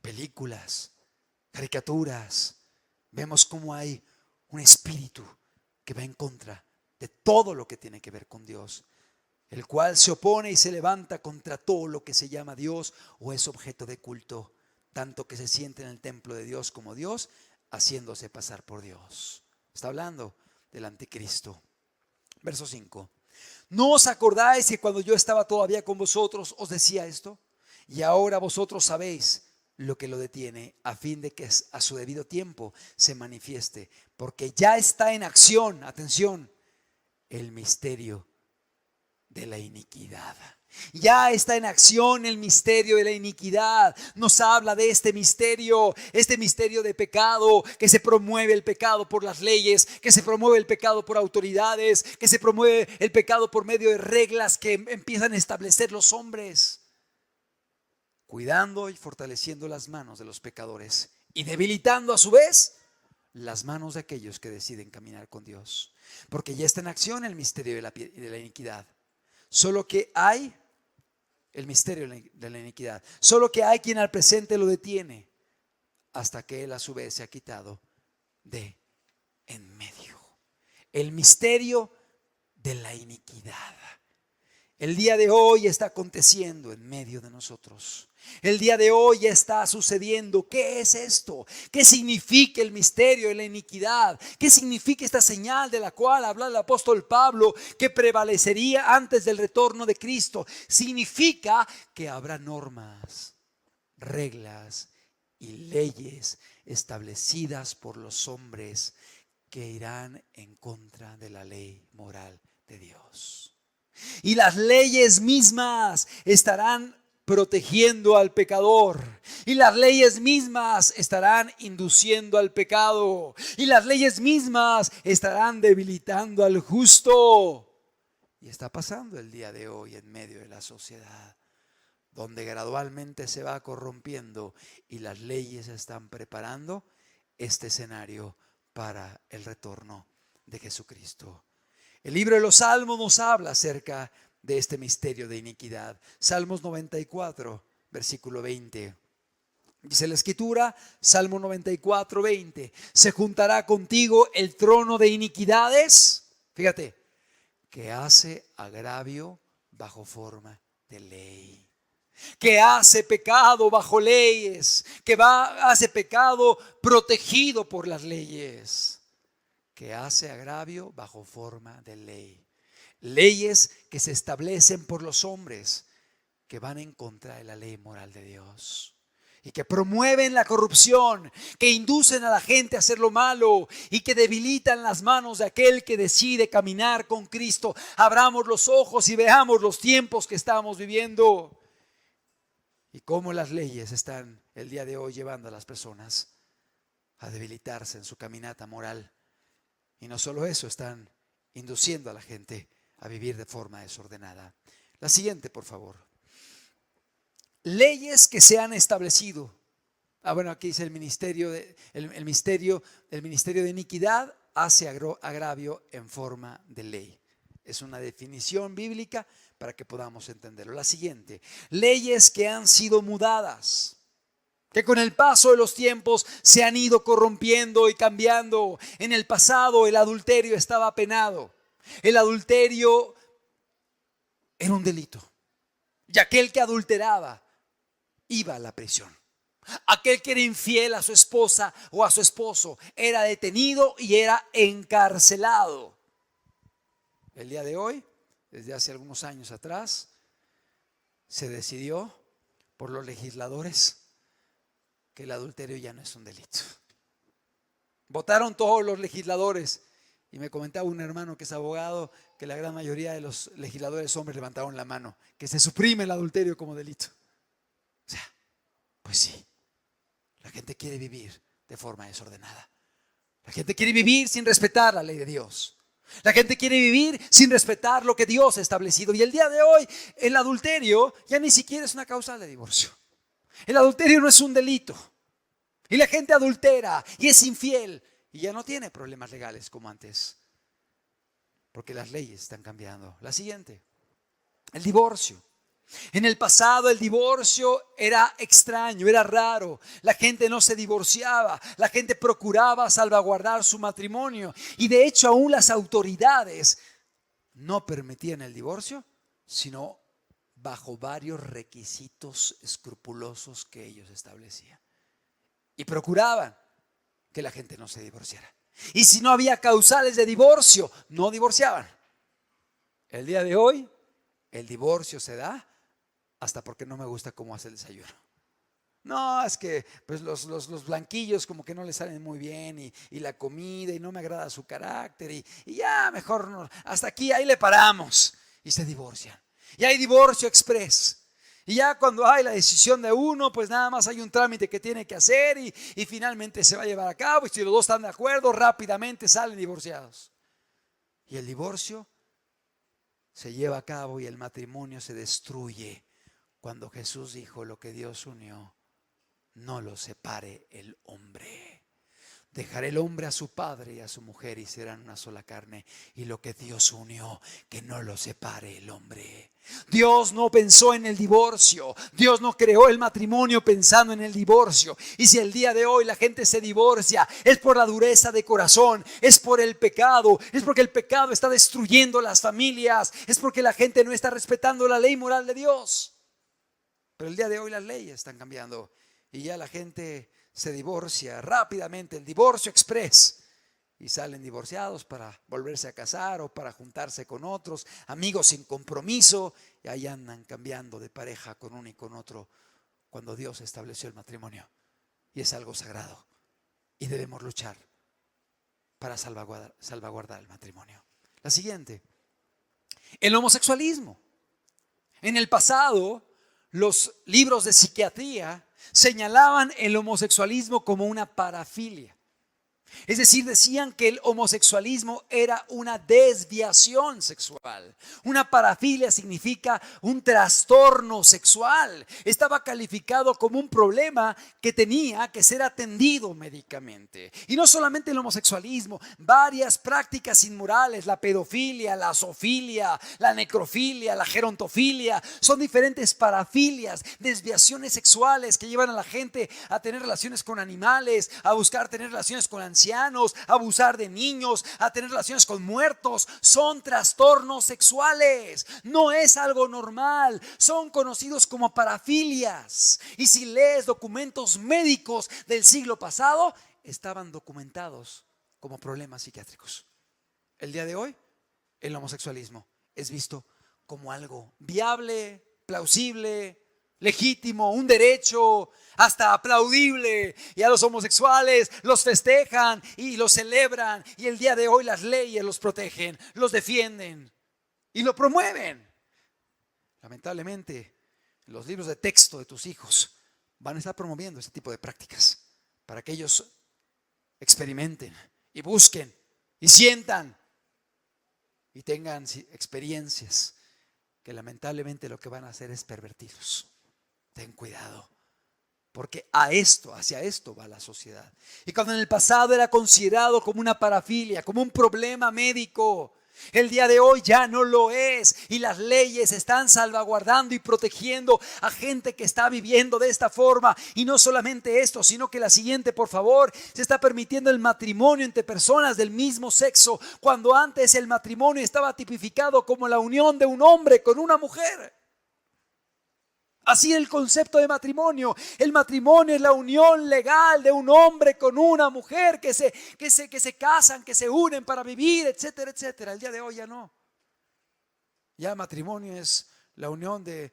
películas, caricaturas. Vemos cómo hay un espíritu que va en contra de todo lo que tiene que ver con Dios, el cual se opone y se levanta contra todo lo que se llama Dios o es objeto de culto, tanto que se siente en el templo de Dios como Dios, haciéndose pasar por Dios. Está hablando del anticristo. Verso 5. ¿No os acordáis que cuando yo estaba todavía con vosotros os decía esto? Y ahora vosotros sabéis lo que lo detiene, a fin de que a su debido tiempo se manifieste, porque ya está en acción, atención, el misterio de la iniquidad. Ya está en acción el misterio de la iniquidad. Nos habla de este misterio de pecado, que se promueve el pecado por las leyes, que se promueve el pecado por autoridades, que se promueve el pecado por medio de reglas que empiezan a establecer los hombres, cuidando y fortaleciendo las manos de los pecadores y debilitando a su vez las manos de aquellos que deciden caminar con Dios. Porque ya está en acción el misterio de la iniquidad. Solo que hay el misterio de la iniquidad. Solo que hay quien al presente lo detiene hasta que él a su vez se ha quitado de en medio. El misterio de la iniquidad. El día de hoy está aconteciendo en medio de nosotros. El día de hoy está sucediendo. ¿Qué es esto? ¿Qué significa el misterio de la iniquidad? ¿Qué significa esta señal de la cual habla el apóstol Pablo, que prevalecería antes del retorno de Cristo? Significa que habrá normas, reglas y leyes establecidas por los hombres que irán en contra de la ley moral de Dios. Y las leyes mismas estarán protegiendo al pecador. Y las leyes mismas estarán induciendo al pecado. Y las leyes mismas estarán debilitando al justo. Y está pasando el día de hoy en medio de la sociedad, donde gradualmente se va corrompiendo y las leyes están preparando este escenario para el retorno de Jesucristo. El libro de los Salmos nos habla acerca de este misterio de iniquidad. Salmos 94, versículo 20. Dice la escritura, Salmo 94, 20. Se juntará contigo el trono de iniquidades. Fíjate, que hace agravio bajo forma de ley. Que hace pecado bajo leyes. Que hace pecado protegido por las leyes. Que hace agravio bajo forma de ley. Leyes que se establecen por los hombres, que van en contra de la ley moral de Dios y que promueven la corrupción, que inducen a la gente a hacer lo malo y que debilitan las manos de aquel que decide caminar con Cristo. Abramos los ojos y veamos los tiempos que estamos viviendo y cómo las leyes están el día de hoy llevando a las personas a debilitarse en su caminata moral. Y no solo eso, están induciendo a la gente a vivir de forma desordenada. La siguiente, por favor. Leyes que se han establecido. Bueno, aquí dice el ministerio de iniquidad hace agravio en forma de ley. Es una definición bíblica para que podamos entenderlo. La siguiente. Leyes que han sido mudadas, que con el paso de los tiempos se han ido corrompiendo y cambiando. En el pasado el adulterio estaba penado. El adulterio era un delito. Y aquel que adulteraba iba a la prisión. Aquel que era infiel a su esposa o a su esposo era detenido y era encarcelado. El día de hoy, desde hace algunos años atrás, se decidió por los legisladores que el adulterio ya no es un delito. Votaron todos los legisladores y me comentaba un hermano que es abogado que la gran mayoría de los legisladores hombres levantaron la mano, que se suprime el adulterio como delito. O sea, pues sí, la gente quiere vivir de forma desordenada. La gente quiere vivir sin respetar la ley de Dios. La gente quiere vivir sin respetar lo que Dios ha establecido. Y el día de hoy el adulterio ya ni siquiera es una causa de divorcio. El adulterio no es un delito. Y la gente adultera y es infiel y ya no tiene problemas legales como antes, porque las leyes están cambiando. La siguiente, el divorcio. En el pasado el divorcio era extraño, era raro. La gente no se divorciaba, la gente procuraba salvaguardar su matrimonio. Y de hecho aún las autoridades no permitían el divorcio, sino bajo varios requisitos escrupulosos que ellos establecían. Y procuraban que la gente no se divorciara. Y si no había causales de divorcio, no divorciaban. El día de hoy, el divorcio se da hasta porque no me gusta cómo hace el desayuno. No, es que pues los blanquillos como que no le salen muy bien y la comida y no me agrada su carácter y ya mejor no, hasta aquí, ahí le paramos y se divorcian. Y hay divorcio express. Y ya cuando hay la decisión de uno, pues nada más hay un trámite que tiene que hacer y finalmente se va a llevar a cabo. Y si los dos están de acuerdo, rápidamente salen divorciados. Y el divorcio se lleva a cabo y el matrimonio se destruye cuando Jesús dijo: lo que Dios unió, no lo separe el hombre. Dejará el hombre a su padre y a su mujer y serán una sola carne. Y lo que Dios unió, que no lo separe el hombre. Dios no pensó en el divorcio. Dios no creó el matrimonio pensando en el divorcio. Y si el día de hoy la gente se divorcia, es por la dureza de corazón, es por el pecado, es porque el pecado está destruyendo las familias, es porque la gente no está respetando la ley moral de Dios. Pero el día de hoy las leyes están cambiando y ya la gente se divorcia rápidamente, el divorcio express, y salen divorciados para volverse a casar o para juntarse con otros, amigos sin compromiso, y ahí andan cambiando de pareja con uno y con otro, cuando Dios estableció el matrimonio y es algo sagrado y debemos luchar para salvaguardar el matrimonio. La siguiente, el homosexualismo. En el pasado, los libros de psiquiatría señalaban el homosexualismo como una parafilia. Es decir, decían que el homosexualismo era una desviación sexual. Una parafilia significa un trastorno sexual. Estaba calificado como un problema que tenía que ser atendido médicamente. Y no solamente el homosexualismo, varias prácticas inmorales, la pedofilia, la zoofilia, la necrofilia, la gerontofilia, son diferentes parafilias, desviaciones sexuales que llevan a la gente a tener relaciones con animales, a buscar tener relaciones con ancianos, a abusar de niños, a tener relaciones con muertos. Son trastornos sexuales, no es algo normal, son conocidos como parafilias. Y si lees documentos médicos del siglo pasado, estaban documentados como problemas psiquiátricos. El día de hoy, el homosexualismo es visto como algo viable, plausible, legítimo, un derecho, hasta aplaudible, y a los homosexuales los festejan y los celebran, y el día de hoy las leyes los protegen, los defienden y lo promueven. Lamentablemente, los libros de texto de tus hijos van a estar promoviendo este tipo de prácticas para que ellos experimenten y busquen y sientan y tengan experiencias que lamentablemente lo que van a hacer es pervertirlos. Ten cuidado, porque hacia esto va la sociedad. Y cuando en el pasado era considerado como una parafilia, como un problema médico, el día de hoy ya no lo es. Y las leyes están salvaguardando y protegiendo a gente que está viviendo de esta forma. Y no solamente esto, sino que la siguiente, por favor, se está permitiendo el matrimonio entre personas del mismo sexo, cuando antes el matrimonio estaba tipificado como la unión de un hombre con una mujer. Así el concepto de matrimonio. El matrimonio es la unión legal de un hombre con una mujer que se casan, que se unen para vivir, etcétera, etcétera. El día de hoy ya no. Ya matrimonio es la unión de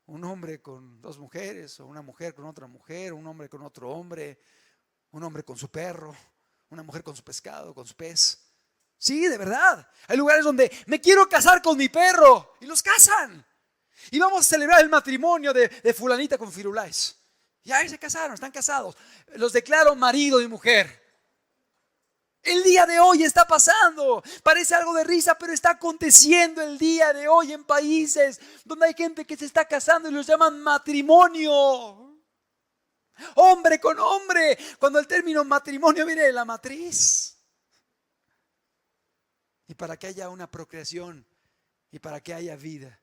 un hombre con dos mujeres, o una mujer con otra mujer, un hombre con otro hombre, un hombre con su perro, una mujer con su pescado, con su pez. Sí, de verdad. Hay lugares donde me quiero casar con mi perro y los casan. Y vamos a celebrar el matrimonio de fulanita con Firulais. Y ahí se casaron, están casados. Los declaro marido y mujer. El día de hoy está pasando. Parece algo de risa, pero está aconteciendo el día de hoy en países donde hay gente que se está casando y los llaman matrimonio. Hombre con hombre. Cuando el término matrimonio viene de la matriz. Y para que haya una procreación y para que haya vida,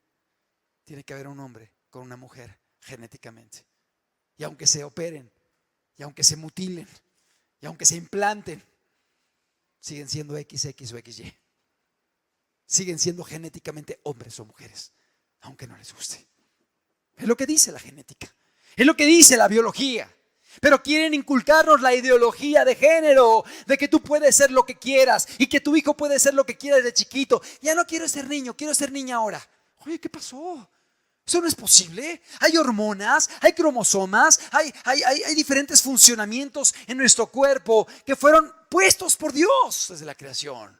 tiene que haber un hombre con una mujer genéticamente. Y aunque se operen, y aunque se mutilen, y aunque se implanten, siguen siendo XX o XY. Siguen siendo genéticamente hombres o mujeres, aunque no les guste. Es lo que dice la genética, es lo que dice la biología. Pero quieren inculcarnos la ideología de género, de que tú puedes ser lo que quieras y que tu hijo puede ser lo que quiera desde chiquito. Ya no quiero ser niño, quiero ser niña ahora. Oye, ¿qué pasó? Eso no es posible. Hay hormonas, hay cromosomas, hay diferentes funcionamientos en nuestro cuerpo que fueron puestos por Dios desde la creación.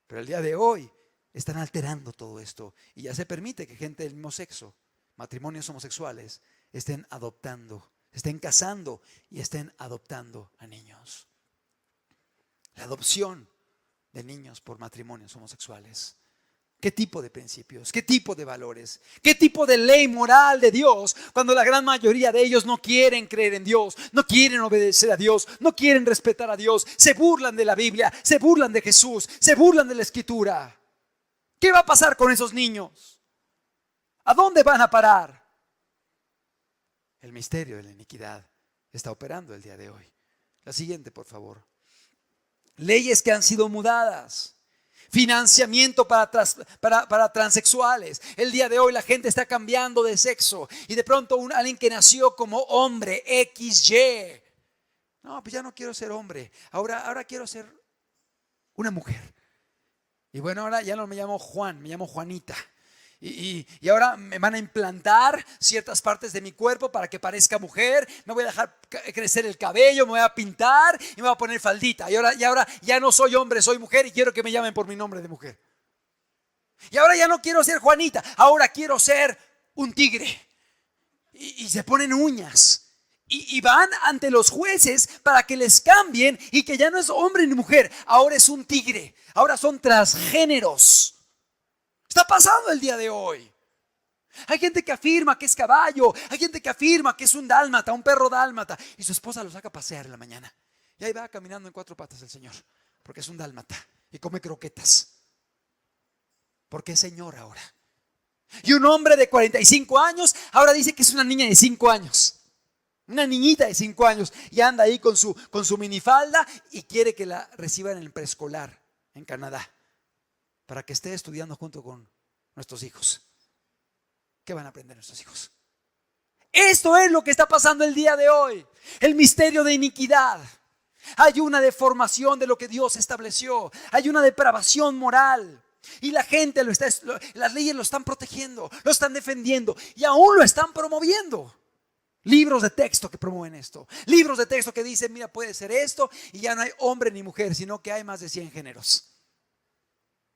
Pero el día de hoy están alterando todo esto y ya se permite que gente del mismo sexo, matrimonios homosexuales, estén adoptando, estén casando y estén adoptando a niños. La adopción de niños por matrimonios homosexuales. ¿Qué tipo de principios? ¿Qué tipo de valores? ¿Qué tipo de ley moral de Dios cuando la gran mayoría de ellos no quieren creer en Dios, no quieren obedecer a Dios, no quieren respetar a Dios, se burlan de la Biblia, se burlan de Jesús, se burlan de la Escritura? ¿Qué va a pasar con esos niños? ¿A dónde van a parar? El misterio de la iniquidad está operando el día de hoy. La siguiente, por favor. Leyes que han sido mudadas. Financiamiento para transexuales. El día de hoy la gente está cambiando de sexo y de pronto alguien que nació como hombre XY. No, pues ya no quiero ser hombre. Ahora quiero ser una mujer. Y bueno, ahora ya no me llamo Juan, me llamo Juanita. Y ahora me van a implantar ciertas partes de mi cuerpo para que parezca mujer. Me voy a dejar crecer el cabello, me voy a pintar y me voy a poner faldita. Y ahora ya no soy hombre, soy mujer y quiero que me llamen por mi nombre de mujer. Y ahora ya no quiero ser Juanita, ahora quiero ser un tigre. Y se ponen uñas. Y van ante los jueces para que les cambien y que ya no es hombre ni mujer, ahora es un tigre. Ahora son transgéneros. Está pasando el día de hoy. Hay gente que afirma que es caballo, hay gente que afirma que es un dálmata, un perro dálmata, y su esposa lo saca a pasear en la mañana. Y ahí va caminando en cuatro patas el señor, porque es un dálmata y come croquetas. Porque es señor ahora. Y un hombre de 45 años ahora dice que es una niña de 5 años. Una niñita de 5 años y anda ahí con su minifalda y quiere que la reciban en el preescolar en Canadá, para que esté estudiando junto con nuestros hijos. ¿Qué van a aprender nuestros hijos? Esto es lo que está pasando el día de hoy. El misterio de iniquidad. Hay una deformación de lo que Dios estableció. Hay una depravación moral. Y la gente las leyes lo están protegiendo, lo están defendiendo y aún lo están promoviendo. Libros de texto que promueven esto. Libros de texto que dicen, mira, puede ser esto y ya no hay hombre ni mujer, sino que hay más de 100 géneros.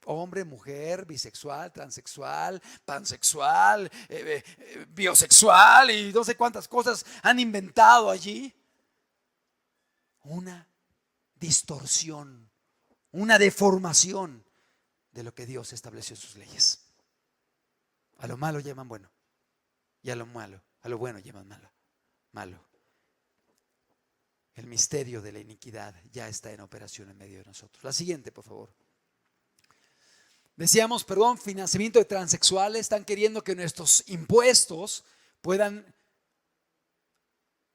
Hombre, mujer, bisexual, transexual, pansexual, biosexual y no sé cuántas cosas han inventado allí. Una distorsión, una deformación de lo que Dios estableció en sus leyes. A lo malo llaman bueno y a lo bueno llaman malo. El misterio de la iniquidad ya está en operación en medio de nosotros. La siguiente, por favor. Decíamos, financiamiento de transexuales. Están queriendo que nuestros impuestos puedan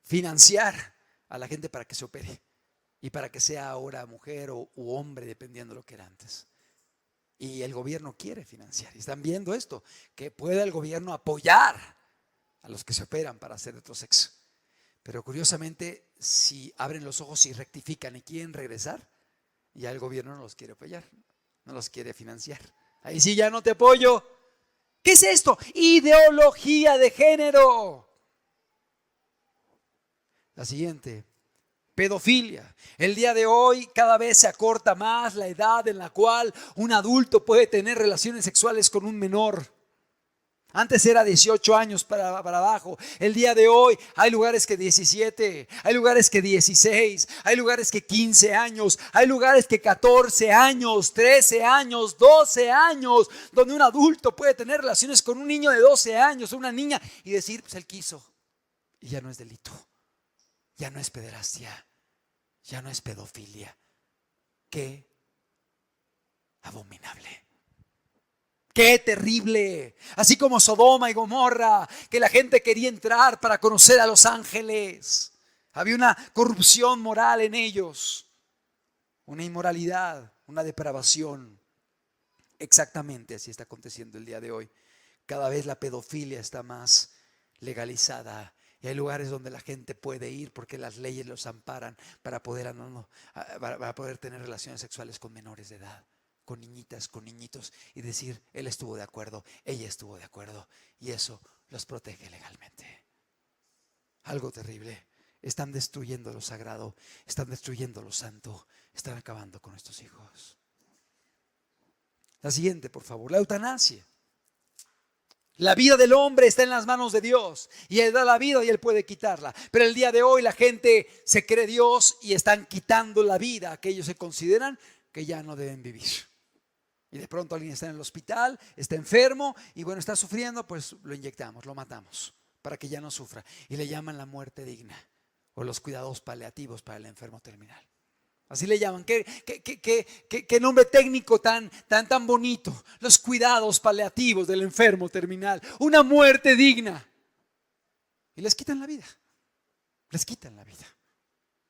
financiar a la gente para que se opere y para que sea ahora mujer u hombre, dependiendo de lo que era antes. Y el gobierno quiere financiar. Y están viendo esto, que pueda el gobierno apoyar a los que se operan para ser de otro sexo. Pero curiosamente, si abren los ojos y rectifican y quieren regresar, ya el gobierno no los quiere apoyar. No los quiere financiar. Ahí sí ya no te apoyo. ¿Qué es esto? Ideología de género. La siguiente, pedofilia. El día de hoy cada vez se acorta más la edad en la cual un adulto puede tener relaciones sexuales con un menor. Antes era 18 años para abajo. El día de hoy hay lugares que 17, hay lugares que 16, hay lugares que 15 años, hay lugares que 14 años, 13 años, 12 años, donde un adulto puede tener relaciones con un niño de 12 años o una niña y decir, pues él quiso. Y ya no es delito, ya no es pederastia, ya no es pedofilia. Qué abominable. ¡Qué terrible! Así como Sodoma y Gomorra, que la gente quería entrar para conocer a los ángeles. Había una corrupción moral en ellos, una inmoralidad, una depravación. Exactamente así está aconteciendo el día de hoy. Cada vez la pedofilia está más legalizada Y hay lugares donde la gente puede ir porque las leyes los amparan para poder, para poder tener relaciones sexuales con menores de edad, con niñitas, con niñitos, y decir, él estuvo de acuerdo, ella estuvo de acuerdo, y eso los protege legalmente. Algo terrible. Están destruyendo lo sagrado, están destruyendo lo santo, están acabando con nuestros hijos. La siguiente, por favor, la eutanasia. La vida del hombre está en las manos de Dios y Él da la vida y Él puede quitarla. Pero el día de hoy la gente se cree Dios y están quitando la vida a que ellos se consideran que ya no deben vivir. Y de pronto alguien está en el hospital, está enfermo y bueno, está sufriendo, pues lo inyectamos, lo matamos para que ya no sufra. Y le llaman la muerte digna o los cuidados paliativos para el enfermo terminal. Así le llaman. ¿Qué nombre técnico tan bonito? Los cuidados paliativos del enfermo terminal. Una muerte digna. Y les quitan la vida. Les quitan la vida.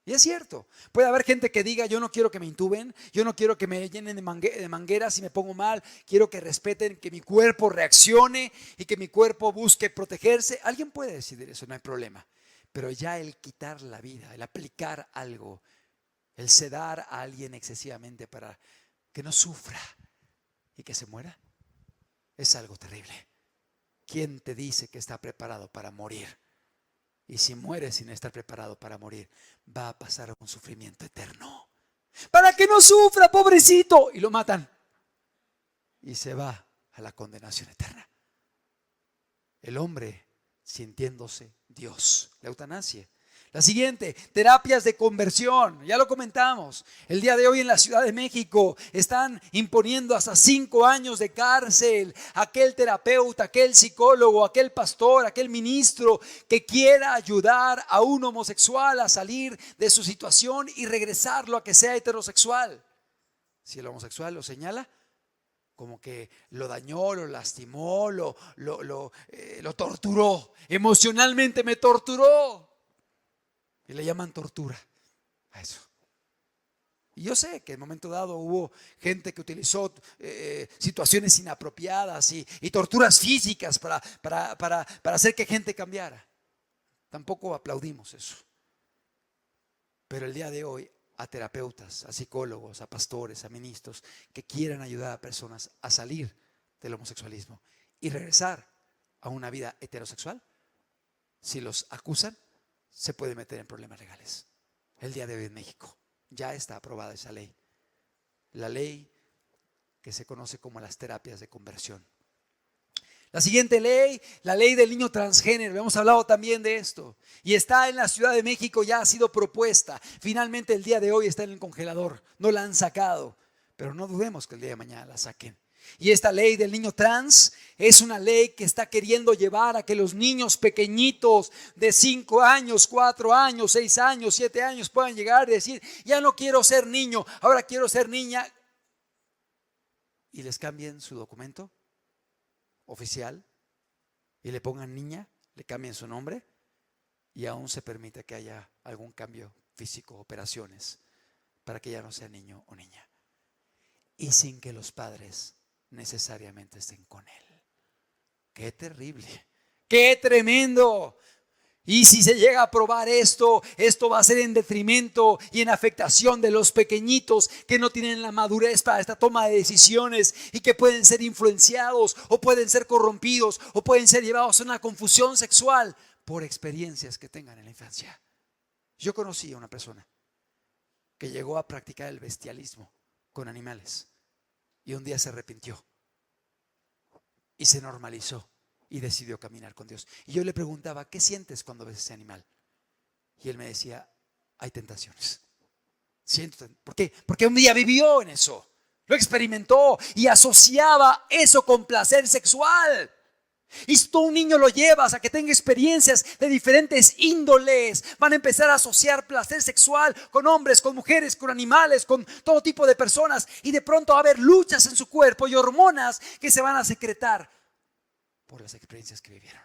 Y es cierto. Puede haber gente que diga, yo no quiero que me intuben, yo no quiero que me llenen de mangueras si me pongo mal, quiero que respeten, que mi cuerpo reaccione y que mi cuerpo busque protegerse. Alguien puede decidir eso, no hay problema. Pero ya el quitar la vida, el aplicar algo, el sedar a alguien excesivamente para que no sufra y que se muera, es algo terrible. ¿Quién te dice que está preparado para morir? Y si muere sin estar preparado para morir, va a pasar un sufrimiento eterno. Para que no sufra, pobrecito. Y lo matan. Y se va a la condenación eterna. El hombre sintiéndose Dios. La eutanasia. La siguiente, terapias de conversión. Ya lo comentamos. El día de hoy en la Ciudad de México están imponiendo hasta 5 años de cárcel a aquel terapeuta, aquel psicólogo, aquel pastor, aquel ministro que quiera ayudar a un homosexual a salir de su situación y regresarlo a que sea heterosexual. Si el homosexual lo señala como que lo dañó, lo lastimó, lo torturó. Emocionalmente me torturó. Y le llaman tortura a eso. Y yo sé que en un momento dado hubo gente que utilizó situaciones inapropiadas y torturas físicas para hacer que gente cambiara. Tampoco aplaudimos eso. Pero el día de hoy a terapeutas, a psicólogos, a pastores, a ministros que quieran ayudar a personas a salir del homosexualismo y regresar a una vida heterosexual, si los acusan, se puede meter en problemas legales. El día de hoy en México ya está aprobada esa ley. La ley que se conoce como las terapias de conversión. La siguiente ley, la ley del niño transgénero. Hemos hablado también de esto. Y está en la Ciudad de México, ya ha sido propuesta. Finalmente el día de hoy está en el congelador. No la han sacado. Pero no dudemos que el día de mañana la saquen. Y esta ley del niño trans es una ley que está queriendo llevar a que los niños pequeñitos de 5 años, 4 años, 6 años, 7 años puedan llegar y decir, ya no quiero ser niño, ahora quiero ser niña. Y les cambien su documento oficial y le pongan niña, le cambien su nombre y aún se permite que haya algún cambio físico, operaciones, para que ya no sea niño o niña. Y sin que los padres necesariamente estén con él. Qué terrible, qué tremendo. Y si se llega a aprobar esto va a ser en detrimento y en afectación de los pequeñitos que no tienen la madurez para esta toma de decisiones y que pueden ser influenciados o pueden ser corrompidos o pueden ser llevados a una confusión sexual por experiencias que tengan en la infancia. Yo conocí a una persona que llegó a practicar el bestialismo con animales y un día se arrepintió y se normalizó y decidió caminar con Dios. Y yo le preguntaba, ¿qué sientes cuando ves ese animal? Y él me decía, hay tentaciones. Siento, ¿por qué? Porque un día vivió en eso, lo experimentó y asociaba eso con placer sexual. Y si tú a un niño lo llevas a que tenga experiencias de diferentes índoles, van a empezar a asociar placer sexual con hombres, con mujeres, con animales, con todo tipo de personas. Y de pronto va a haber luchas en su cuerpo y hormonas que se van a secretar por las experiencias que vivieron.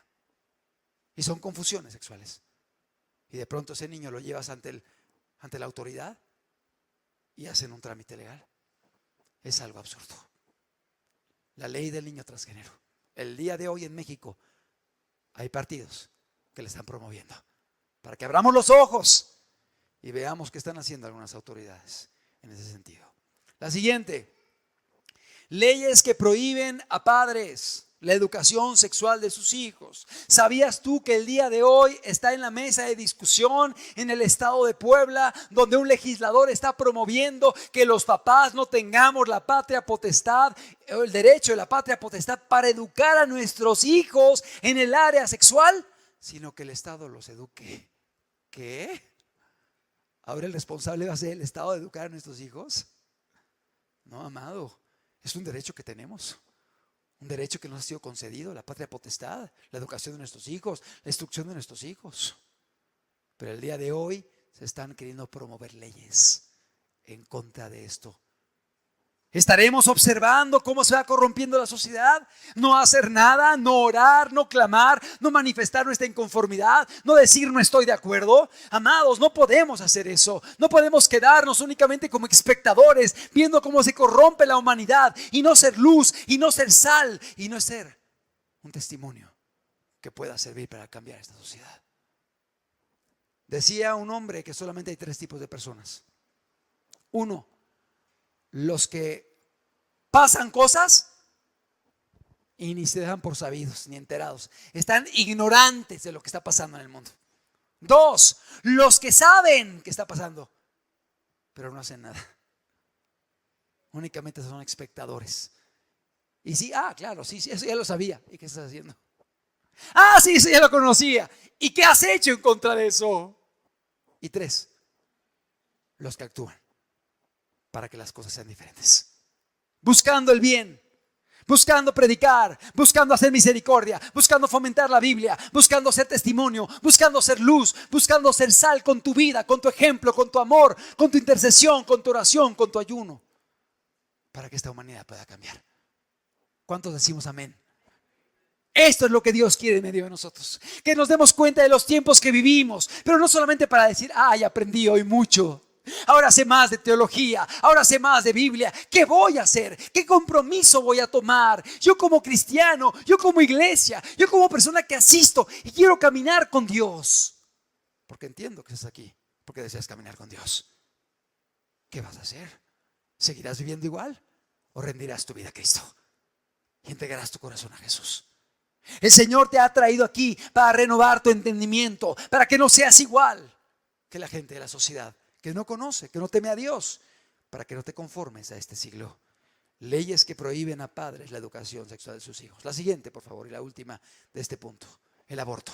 Y son confusiones sexuales. Y de pronto ese niño lo llevas ante la autoridad y hacen un trámite legal. Es algo absurdo. La ley del niño transgénero. El día de hoy en México hay partidos que le están promoviendo. Para que abramos los ojos y veamos qué están haciendo algunas autoridades en ese sentido. La siguiente, leyes que prohíben a padres la educación sexual de sus hijos. ¿Sabías tú que el día de hoy está en la mesa de discusión en el estado de Puebla, donde un legislador está promoviendo que los papás no tengamos la patria potestad, o el derecho de la patria potestad para educar a nuestros hijos en el área sexual, sino que el Estado los eduque? ¿Qué? ¿Ahora el responsable va a ser el Estado de educar a nuestros hijos? No, amado, es un derecho que tenemos. Un derecho que nos ha sido concedido, la patria potestad, la educación de nuestros hijos, la instrucción de nuestros hijos. Pero el día de hoy se están queriendo promover leyes en contra de esto. ¿Estaremos observando cómo se va corrompiendo la sociedad? No hacer nada, no orar, no clamar, no manifestar nuestra inconformidad, no decir no estoy de acuerdo. Amados, no podemos hacer eso. No podemos quedarnos únicamente como espectadores viendo cómo se corrompe la humanidad y no ser luz y no ser sal y no ser un testimonio que pueda servir para cambiar esta sociedad. Decía un hombre que solamente hay 3 tipos de personas. 1, los que pasan cosas y ni se dan por sabidos ni enterados, están ignorantes de lo que está pasando en el mundo. 2, los que saben qué está pasando pero no hacen nada, únicamente son espectadores. Y sí, claro, sí, eso ya lo sabía. ¿Y qué estás haciendo? Sí, eso ya lo conocía. ¿Y qué has hecho en contra de eso? Y 3, los que actúan para que las cosas sean diferentes, buscando el bien, buscando predicar, buscando hacer misericordia, buscando fomentar la Biblia, buscando ser testimonio, buscando ser luz, buscando ser sal con tu vida, con tu ejemplo, con tu amor, con tu intercesión, con tu oración, con tu ayuno, para que esta humanidad pueda cambiar. ¿Cuántos decimos amén? Esto es lo que Dios quiere en medio de nosotros, que nos demos cuenta de los tiempos que vivimos, pero no solamente para decir, aprendí hoy mucho, ahora sé más de teología, ahora sé más de Biblia. ¿Qué voy a hacer? ¿Qué compromiso voy a tomar? Yo como cristiano, yo como iglesia, yo como persona que asisto y quiero caminar con Dios, porque entiendo que estás aquí, porque deseas caminar con Dios. ¿Qué vas a hacer? ¿Seguirás viviendo igual o rendirás tu vida a Cristo y entregarás tu corazón a Jesús? El Señor te ha traído aquí para renovar tu entendimiento, para que no seas igual que la gente de la sociedad que no conoce, que no teme a Dios, para que no te conformes a este siglo. Leyes que prohíben a padres la educación sexual de sus hijos. La siguiente, por favor, y la última de este punto: el aborto.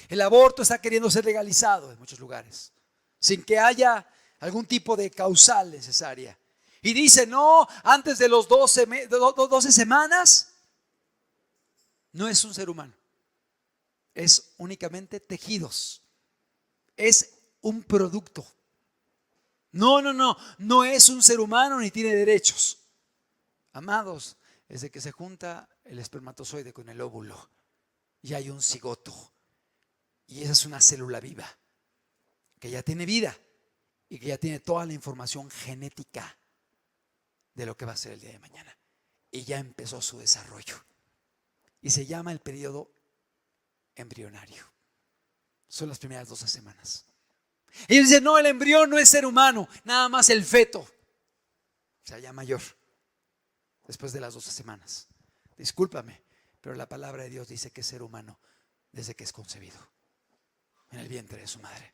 El aborto está queriendo ser legalizado en muchos lugares, sin que haya algún tipo de causal necesaria. Y dice, no, antes de los 12 semanas, no es un ser humano, es únicamente tejidos, es un producto. No es un ser humano ni tiene derechos. Amados, desde que se junta el espermatozoide con el óvulo y hay un cigoto, y esa es una célula viva que ya tiene vida y que ya tiene toda la información genética de lo que va a ser el día de mañana, y ya empezó su desarrollo, y se llama el periodo embrionario. Son las primeras 12 semanas. Ellos dicen, no, el embrión no es ser humano, nada más el feto, o sea, ya mayor, después de las 12 semanas. Discúlpame, pero la palabra de Dios dice que es ser humano desde que es concebido en el vientre de su madre.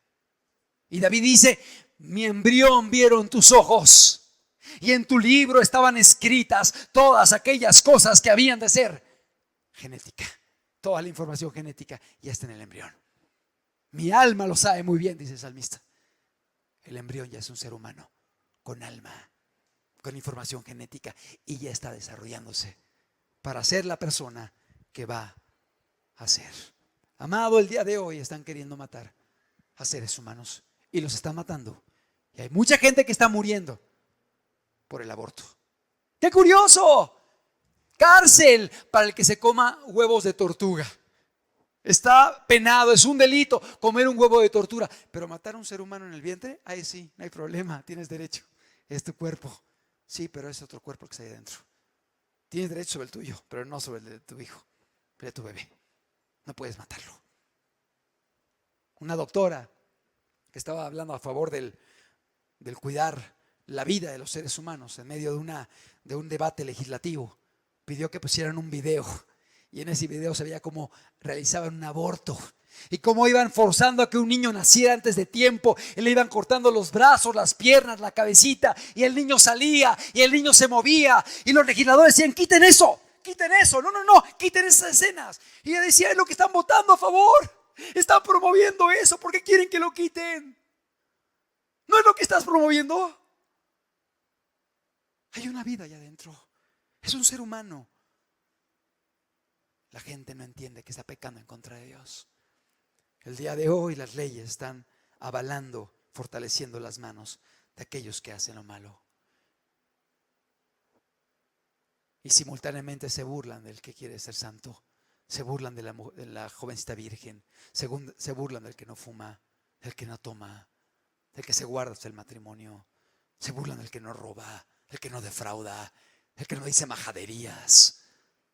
Y David dice, mi embrión vieron tus ojos, y en tu libro estaban escritas todas aquellas cosas que habían de ser genética. Toda la información genética ya está en el embrión. Mi alma lo sabe muy bien, dice el salmista. El embrión ya es un ser humano con alma, con información genética, y ya está desarrollándose para ser la persona que va a ser. Amado, el día de hoy están queriendo matar a seres humanos y los están matando. Y hay mucha gente que está muriendo por el aborto. ¡Qué curioso! Cárcel para el que se coma huevos de tortuga. Está penado, es un delito comer un huevo de tortura. Pero matar a un ser humano en el vientre, ahí sí, no hay problema, tienes derecho. Es tu cuerpo. Sí, pero es otro cuerpo que está ahí dentro. Tienes derecho sobre el tuyo, pero no sobre el de tu hijo, el de tu bebé. no puedes matarlo. Una doctora que estaba hablando a favor del cuidar la vida de los seres humanos en medio de un debate legislativo, pidió que pusieran un video, y en ese video se veía cómo realizaban un aborto y cómo iban forzando a que un niño naciera antes de tiempo, y le iban cortando los brazos, las piernas, la cabecita, y el niño salía y el niño se movía, y los legisladores decían: quiten eso, no, quiten esas escenas. Y ella decía: es lo que están votando a favor, están promoviendo eso, ¿por qué quieren que lo quiten? ¿No es lo que estás promoviendo? Hay una vida allá adentro, es un ser humano. La gente no entiende que está pecando en contra de Dios. El día de hoy las leyes están avalando, fortaleciendo las manos de aquellos que hacen lo malo. Y simultáneamente se burlan del que quiere ser santo, se burlan de la jovencita virgen, se burlan del que no fuma, del que no toma, del que se guarda hasta el matrimonio, se burlan del que no roba, del que no defrauda, del que no dice majaderías,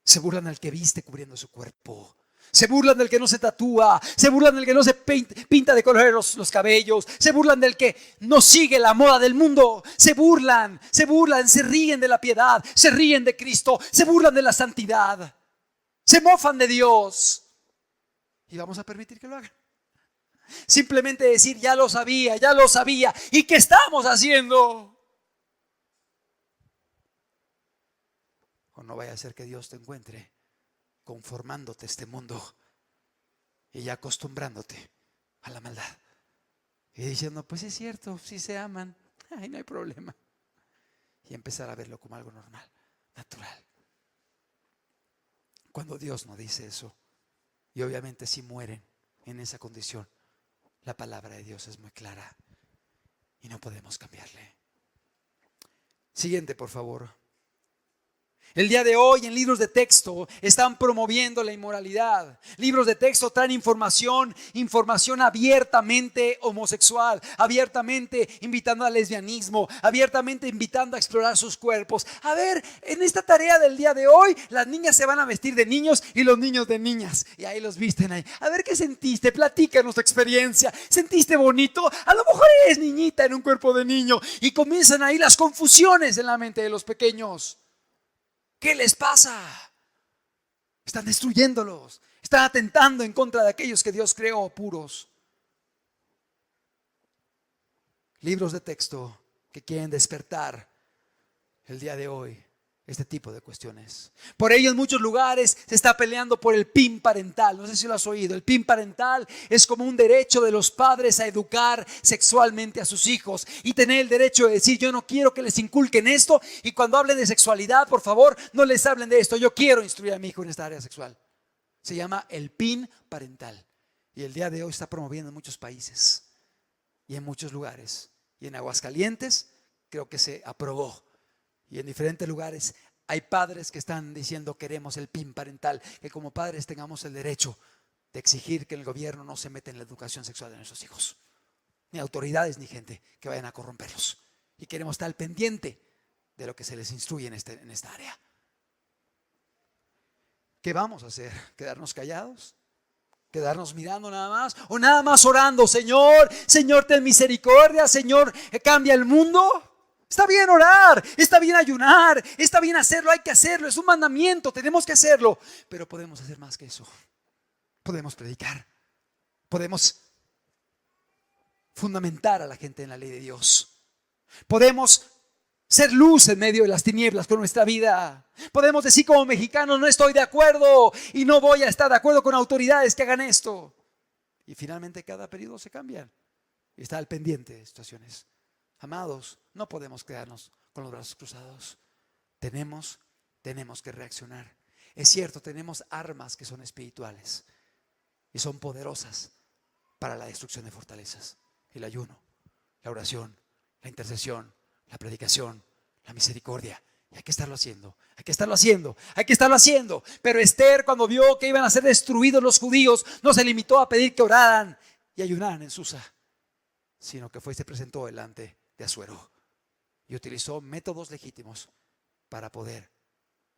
se burlan del que viste cubriendo su cuerpo, se burlan del que no se tatúa, se burlan del que no se pinta de colores los cabellos, se burlan del que no sigue la moda del mundo, se burlan, se ríen de la piedad, se ríen de Cristo, se burlan de la santidad, se mofan de Dios. Y vamos a permitir que lo hagan. Simplemente decir: ya lo sabía. ¿Y qué estamos haciendo? O no vaya a ser que Dios te encuentre conformándote a este mundo y ya acostumbrándote a la maldad y diciendo: pues es cierto, si se aman, ay, no hay problema, y empezar a verlo como algo normal, natural, cuando Dios no dice eso. Y obviamente si mueren en esa condición, la palabra de Dios es muy clara y no podemos cambiarle. Siguiente, por favor. El día de hoy en libros de texto están promoviendo la inmoralidad. Libros de texto traen información abiertamente homosexual, abiertamente invitando al lesbianismo, abiertamente invitando a explorar sus cuerpos. A ver, en esta tarea del día de hoy, las niñas se van a vestir de niños y los niños de niñas. Y ahí los visten ahí. A ver, ¿qué sentiste? Platícanos tu experiencia. ¿Sentiste bonito? A lo mejor eres niñita en un cuerpo de niño. Y comienzan ahí las confusiones en la mente de los pequeños. ¿Qué les pasa? Están destruyéndolos, están atentando en contra de aquellos que Dios creó puros. Libros de texto que quieren despertar el día de hoy este tipo de cuestiones. Por ello en muchos lugares se está peleando por el PIN parental. No sé si lo has oído. El PIN parental es como un derecho de los padres a educar sexualmente a sus hijos y tener el derecho de decir: yo no quiero que les inculquen esto, y cuando hablen de sexualidad, por favor, no les hablen de esto. Yo quiero instruir a mi hijo en esta área sexual. Se llama el PIN parental y el día de hoy está promoviendo en muchos países y en muchos lugares. Y en Aguascalientes creo que se aprobó. Y en diferentes lugares hay padres que están diciendo: queremos el PIN parental, que como padres tengamos el derecho de exigir que el gobierno no se meta en la educación sexual de nuestros hijos, ni autoridades ni gente que vayan a corromperlos. Y queremos estar al pendiente de lo que se les instruye en esta área. ¿Qué vamos a hacer? ¿Quedarnos callados? ¿Quedarnos mirando nada más? ¿O nada más orando: Señor, ten misericordia, Señor, cambia el mundo? Está bien orar, está bien ayunar, está bien hacerlo, hay que hacerlo, es un mandamiento, tenemos que hacerlo. Pero podemos hacer más que eso. Podemos predicar, podemos fundamentar a la gente en la ley de Dios. Podemos ser luz en medio de las tinieblas con nuestra vida. Podemos decir como mexicanos: no estoy de acuerdo y no voy a estar de acuerdo con autoridades que hagan esto. Y finalmente cada periodo se cambian y está al pendiente de situaciones. Amados, no podemos quedarnos con los brazos cruzados. Tenemos que reaccionar. Es cierto, tenemos armas que son espirituales y son poderosas para la destrucción de fortalezas: el ayuno, la oración, la intercesión, la predicación, la misericordia. Y hay que estarlo haciendo, hay que estarlo haciendo. Pero Esther, cuando vio que iban a ser destruidos los judíos, no se limitó a pedir que oraran y ayunaran en Susa, sino que fue y se presentó delante de Asuero y utilizó métodos legítimos para poder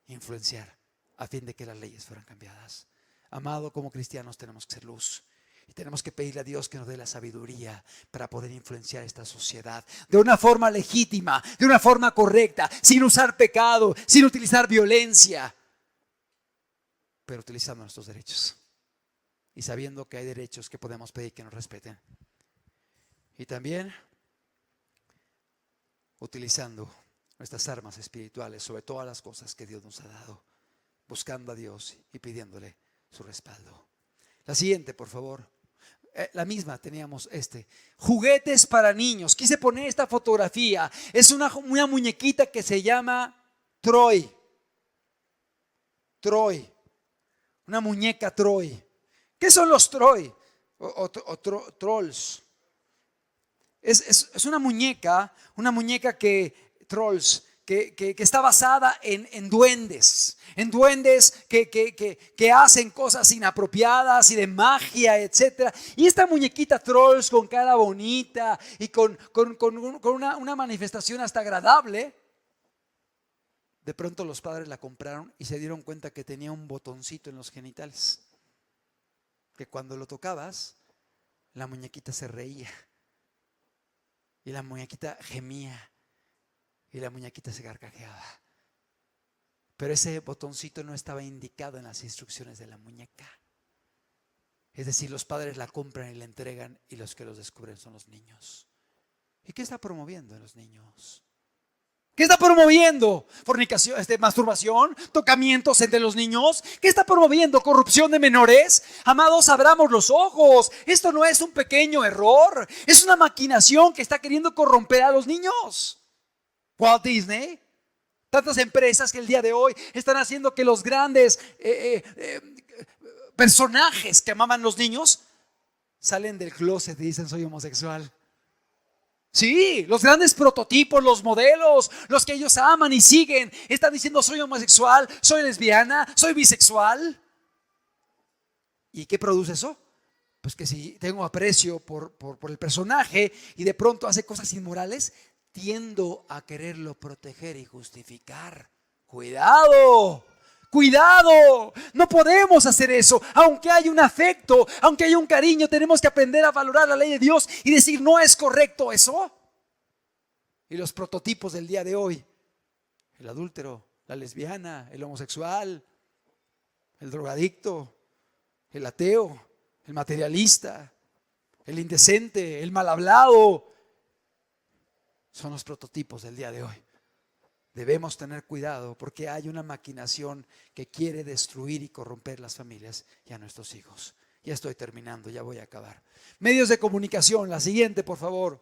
influenciar a fin de que las leyes fueran cambiadas. Amado, como cristianos tenemos que ser luz. Y tenemos que pedirle a Dios que nos dé la sabiduría para poder influenciar esta sociedad de una forma legítima, de una forma correcta, sin usar pecado, sin utilizar violencia, pero utilizando nuestros derechos y sabiendo que hay derechos que podemos pedir que nos respeten. Y también utilizando nuestras armas espirituales sobre todas las cosas que Dios nos ha dado, buscando a Dios y pidiéndole su respaldo. La siguiente, por favor. La misma teníamos juguetes para niños. Quise poner esta fotografía. Es una muñequita que se llama Troy. Una muñeca Troy. ¿Qué son los Troy? Trolls. Es una muñeca trolls, que está basada en duendes. En duendes que hacen cosas inapropiadas y de magia, etcétera. Y esta muñequita trolls con cara bonita y con una manifestación hasta agradable. De pronto los padres la compraron y se dieron cuenta que tenía un botoncito en los genitales, que cuando lo tocabas, la muñequita se reía y la muñequita gemía y la muñequita se carcajeaba. Pero ese botoncito no estaba indicado en las instrucciones de la muñeca. Es decir, los padres la compran y la entregan, y los que los descubren son los niños. ¿Y qué está promoviendo en los niños? ¿Qué está promoviendo? Fornicación, masturbación, tocamientos entre los niños. ¿Qué está promoviendo? Corrupción de menores. Amados, abramos los ojos. Esto no es un pequeño error, es una maquinación que está queriendo corromper a los niños. Walt Disney, tantas empresas que el día de hoy están haciendo que los grandes personajes que amaban los niños salen del closet y dicen: soy homosexual. Sí, los grandes prototipos, los modelos, los que ellos aman y siguen, están diciendo: soy homosexual, soy lesbiana, soy bisexual. ¿Y qué produce eso? Pues que si tengo aprecio por el personaje y de pronto hace cosas inmorales, tiendo a quererlo proteger y justificar. ¡Cuidado! ¡Cuidado! No podemos hacer eso. Aunque hay un afecto, aunque hay un cariño, tenemos que aprender a valorar la ley de Dios y decir: no es correcto eso. Y los prototipos del día de hoy: el adúltero, la lesbiana, el homosexual, el drogadicto, el ateo, el materialista, el indecente, el mal hablado, son los prototipos del día de hoy. Debemos tener cuidado porque hay una maquinación que quiere destruir y corromper las familias y a nuestros hijos. Ya estoy terminando, ya voy a acabar. Medios de comunicación, la siguiente, por favor.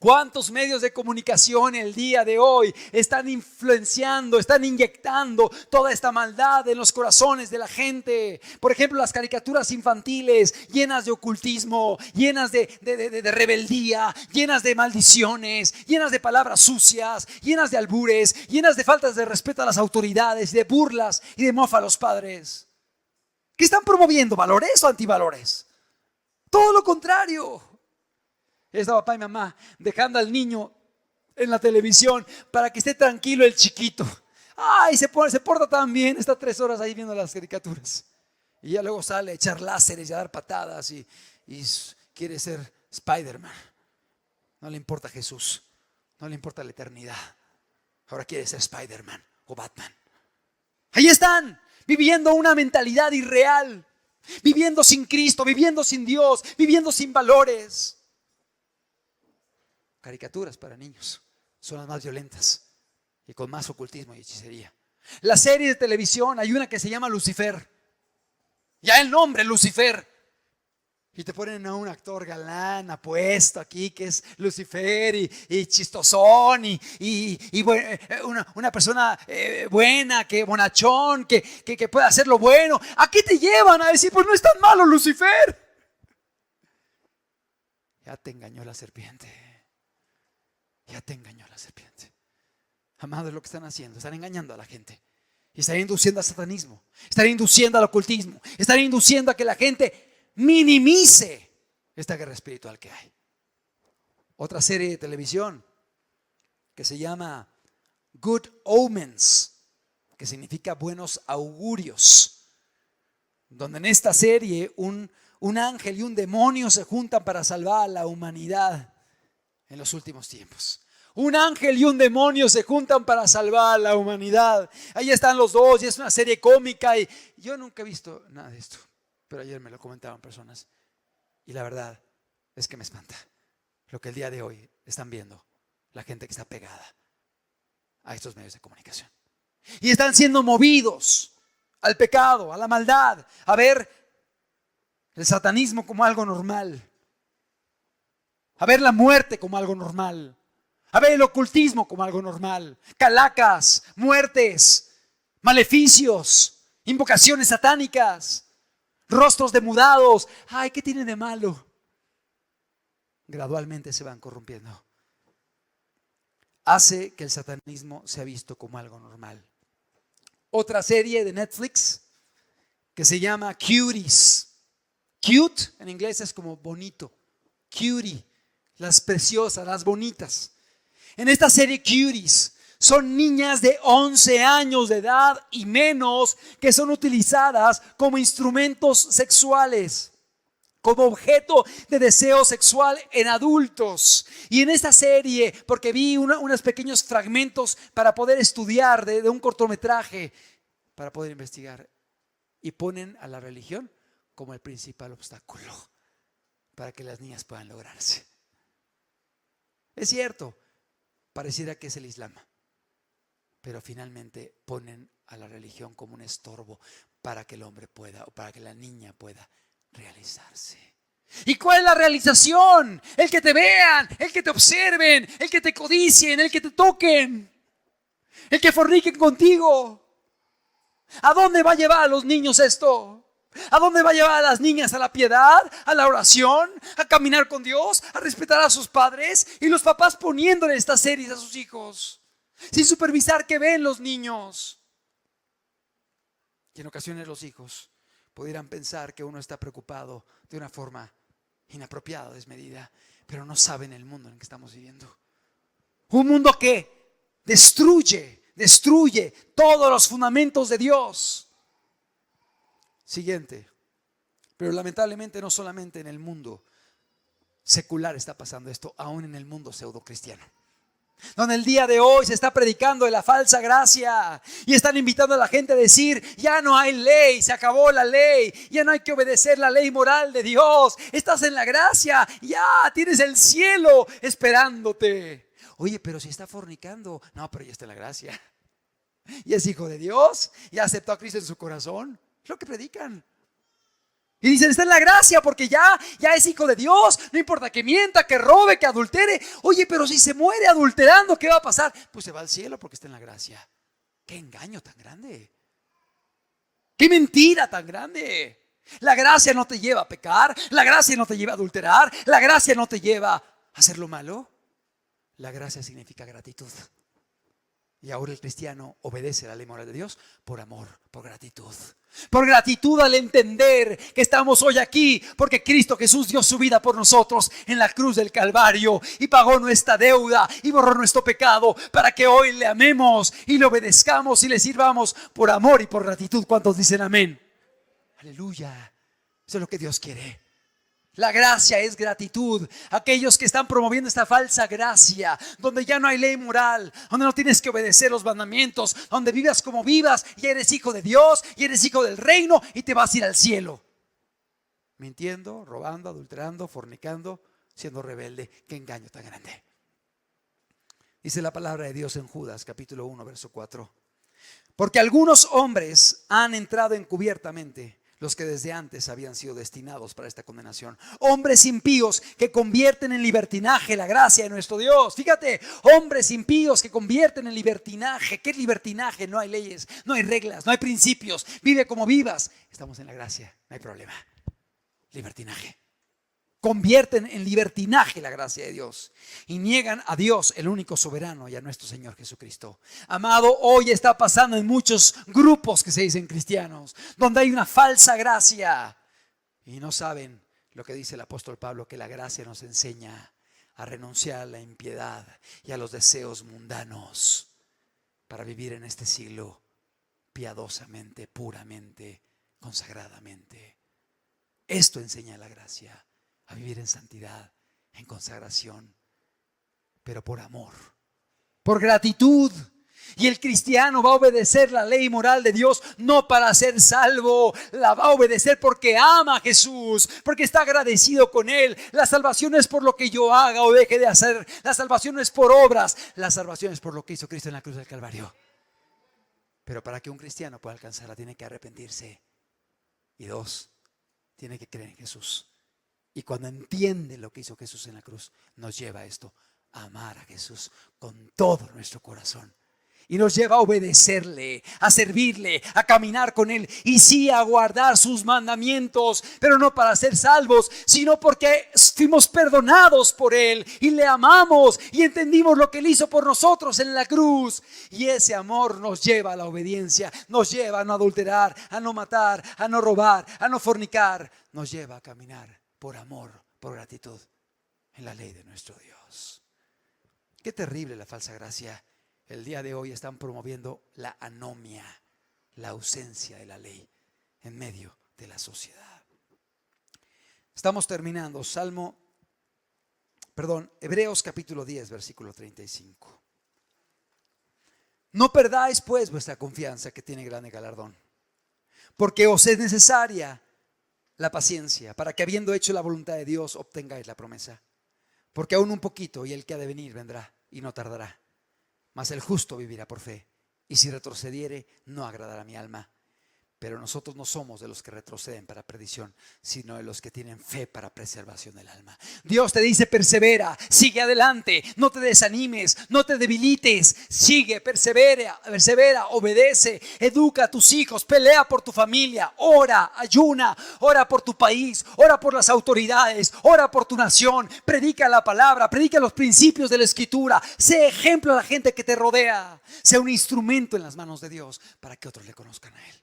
¿Cuántos medios de comunicación el día de hoy están influenciando, están inyectando toda esta maldad en los corazones de la gente? Por ejemplo, las caricaturas infantiles llenas de ocultismo, llenas de rebeldía, llenas de maldiciones, llenas de palabras sucias, llenas de albures, llenas de faltas de respeto a las autoridades, de burlas y de mofa a los padres. ¿Qué están promoviendo? ¿Valores o antivalores? Todo lo contrario. Estaba papá y mamá dejando al niño en la televisión para que esté tranquilo el chiquito. Ay, se porta tan bien, está 3 horas ahí viendo las caricaturas. Y ya luego sale a echar láseres y a dar patadas y quiere ser Spider-Man. No le importa Jesús, no le importa la eternidad. Ahora quiere ser Spider-Man o Batman. Ahí están, viviendo una mentalidad irreal, viviendo sin Cristo, viviendo sin Dios, viviendo sin valores. Caricaturas para niños son las más violentas y con más ocultismo y hechicería. La serie de televisión, hay una que se llama Lucifer. Ya el nombre, Lucifer. Y te ponen a un actor galán apuesto aquí que es Lucifer y chistosón y una persona buena, que bonachón, que puede hacer lo bueno. ¿A qué te llevan a decir: pues no es tan malo Lucifer? Ya te engañó la serpiente. Ya te engañó la serpiente. Amado, es lo que están haciendo. Están engañando a la gente. Y están induciendo al satanismo. Están induciendo al ocultismo. Están induciendo a que la gente minimice esta guerra espiritual que hay. Otra serie de televisión que se llama Good Omens, que significa buenos augurios. donde en esta serie un ángel y un demonio se juntan para salvar a la humanidad en los últimos tiempos. Un ángel y un demonio se juntan para salvar a la humanidad. Ahí están los dos y es una serie cómica y yo nunca he visto nada de esto, pero ayer me lo comentaban personas y la verdad es que me espanta lo que el día de hoy están viendo la gente que está pegada a estos medios de comunicación. Y están siendo movidos al pecado, a la maldad, a ver el satanismo como algo normal, a ver la muerte como algo normal, a ver el ocultismo como algo normal, calacas, muertes, maleficios, invocaciones satánicas, rostros demudados. Ay, ¿qué tiene de malo? Gradualmente se van corrompiendo. Hace que el satanismo sea visto como algo normal. Otra serie de Netflix que se llama Cuties. Cute en inglés es como bonito. Cutie, las preciosas, las bonitas. En esta serie Cuties son niñas de 11 años de edad y menos que son utilizadas como instrumentos sexuales, como objeto de deseo sexual en adultos. Y en esta serie, porque vi unos pequeños fragmentos para poder estudiar de un cortometraje, para poder investigar, y ponen a la religión como el principal obstáculo para que las niñas puedan lograrse. Es cierto, pareciera que es el Islam, pero finalmente ponen a la religión como un estorbo para que el hombre pueda, o para que la niña pueda realizarse. ¿Y cuál es la realización? El que te vean, el que te observen, el que te codicien, el que te toquen, el que forniquen contigo. ¿A dónde va a llevar a los niños esto? ¿A dónde va a llevar a las niñas? ¿A la piedad? ¿A la oración? ¿A caminar con Dios? ¿A respetar a sus padres? Y los papás poniéndole estas series a sus hijos sin supervisar qué ven los niños. Y en ocasiones los hijos pudieran pensar que uno está preocupado de una forma inapropiada, desmedida, pero no saben el mundo en el que estamos viviendo. Un mundo que destruye todos los fundamentos de Dios. Siguiente. Pero lamentablemente no solamente en el mundo secular está pasando esto, aún en el mundo pseudo cristiano, donde el día de hoy se está predicando de la falsa gracia y están invitando a la gente a decir: ya no hay ley, se acabó la ley, ya no hay que obedecer la ley moral de Dios, estás en la gracia, ya tienes el cielo esperándote. Oye, pero si está fornicando, no, pero ya está en la gracia, y es hijo de Dios, ya aceptó a Cristo en su corazón. Es lo que predican. Y dicen: está en la gracia porque ya es hijo de Dios. No importa que mienta, que robe, que adultere. Oye, pero si se muere adulterando, ¿qué va a pasar? Pues se va al cielo porque está en la gracia. ¡Qué engaño tan grande! ¡Qué mentira tan grande! La gracia no te lleva a pecar. La gracia no te lleva a adulterar. La gracia no te lleva a hacer lo malo. La gracia significa gratitud. Y ahora el cristiano obedece la ley moral de Dios por amor, por gratitud. Por gratitud al entender que estamos hoy aquí porque Cristo Jesús dio su vida por nosotros en la cruz del Calvario y pagó nuestra deuda y borró nuestro pecado para que hoy le amemos y le obedezcamos y le sirvamos por amor y por gratitud. ¿Cuántos dicen amén? Aleluya. Eso es lo que Dios quiere. La gracia es gratitud. Aquellos que están promoviendo esta falsa gracia, donde ya no hay ley moral, donde no tienes que obedecer los mandamientos, donde vivas como vivas y eres hijo de Dios y eres hijo del reino y te vas a ir al cielo. Mintiendo, robando, adulterando, fornicando, siendo rebelde. Qué engaño tan grande. Dice la palabra de Dios en Judas capítulo 1 verso 4. Porque algunos hombres han entrado encubiertamente, los que desde antes habían sido destinados para esta condenación. Hombres impíos que convierten en libertinaje la gracia de nuestro Dios. Fíjate, hombres impíos que convierten en libertinaje. ¿Qué es libertinaje? No hay leyes, no hay reglas, no hay principios. Vive como vivas. Estamos en la gracia, no hay problema. Libertinaje. Convierten en libertinaje la gracia de Dios y niegan a Dios, el único soberano, y a nuestro Señor Jesucristo. Amado, hoy está pasando en muchos grupos que se dicen cristianos, donde hay una falsa gracia y no saben lo que dice el apóstol Pablo, que la gracia nos enseña a renunciar a la impiedad y a los deseos mundanos para vivir en este siglo piadosamente, puramente, consagradamente. Esto enseña la gracia, a vivir en santidad, en consagración, pero por amor, por gratitud. Y el cristiano va a obedecer la ley moral de Dios no para ser salvo, la va a obedecer porque ama a Jesús, porque está agradecido con Él. La salvación no es por lo que yo haga o deje de hacer, la salvación no es por obras, la salvación es por lo que hizo Cristo en la cruz del Calvario. Pero para que un cristiano pueda alcanzarla tiene que arrepentirse. Y dos, tiene que creer en Jesús. Y cuando entiende lo que hizo Jesús en la cruz, nos lleva a esto, a amar a Jesús con todo nuestro corazón. Y nos lleva a obedecerle, a servirle, a caminar con Él y sí a guardar sus mandamientos, pero no para ser salvos, sino porque fuimos perdonados por Él y le amamos y entendimos lo que Él hizo por nosotros en la cruz. Y ese amor nos lleva a la obediencia, nos lleva a no adulterar, a no matar, a no robar, a no fornicar, nos lleva a caminar por amor, por gratitud en la ley de nuestro Dios. Qué terrible la falsa gracia. El día de hoy están promoviendo la anomia, la ausencia de la ley en medio de la sociedad. Estamos terminando. Hebreos capítulo 10, versículo 35. No perdáis pues vuestra confianza, que tiene grande galardón, porque os es necesaria la paciencia, para que habiendo hecho la voluntad de Dios obtengáis la promesa. Porque aún un poquito y el que ha de venir vendrá y no tardará. Mas el justo vivirá por fe, y si retrocediere, no agradará a mi alma. Pero nosotros no somos de los que retroceden para perdición, sino de los que tienen fe para preservación del alma. Dios te dice: persevera, sigue adelante, no te desanimes, no te debilites, sigue, persevera, obedece, educa a tus hijos, pelea por tu familia, ora, ayuna, ora por tu país, ora por las autoridades, ora por tu nación, predica la palabra, predica los principios de la Escritura, sé ejemplo a la gente que te rodea, sea un instrumento en las manos de Dios para que otros le conozcan a Él.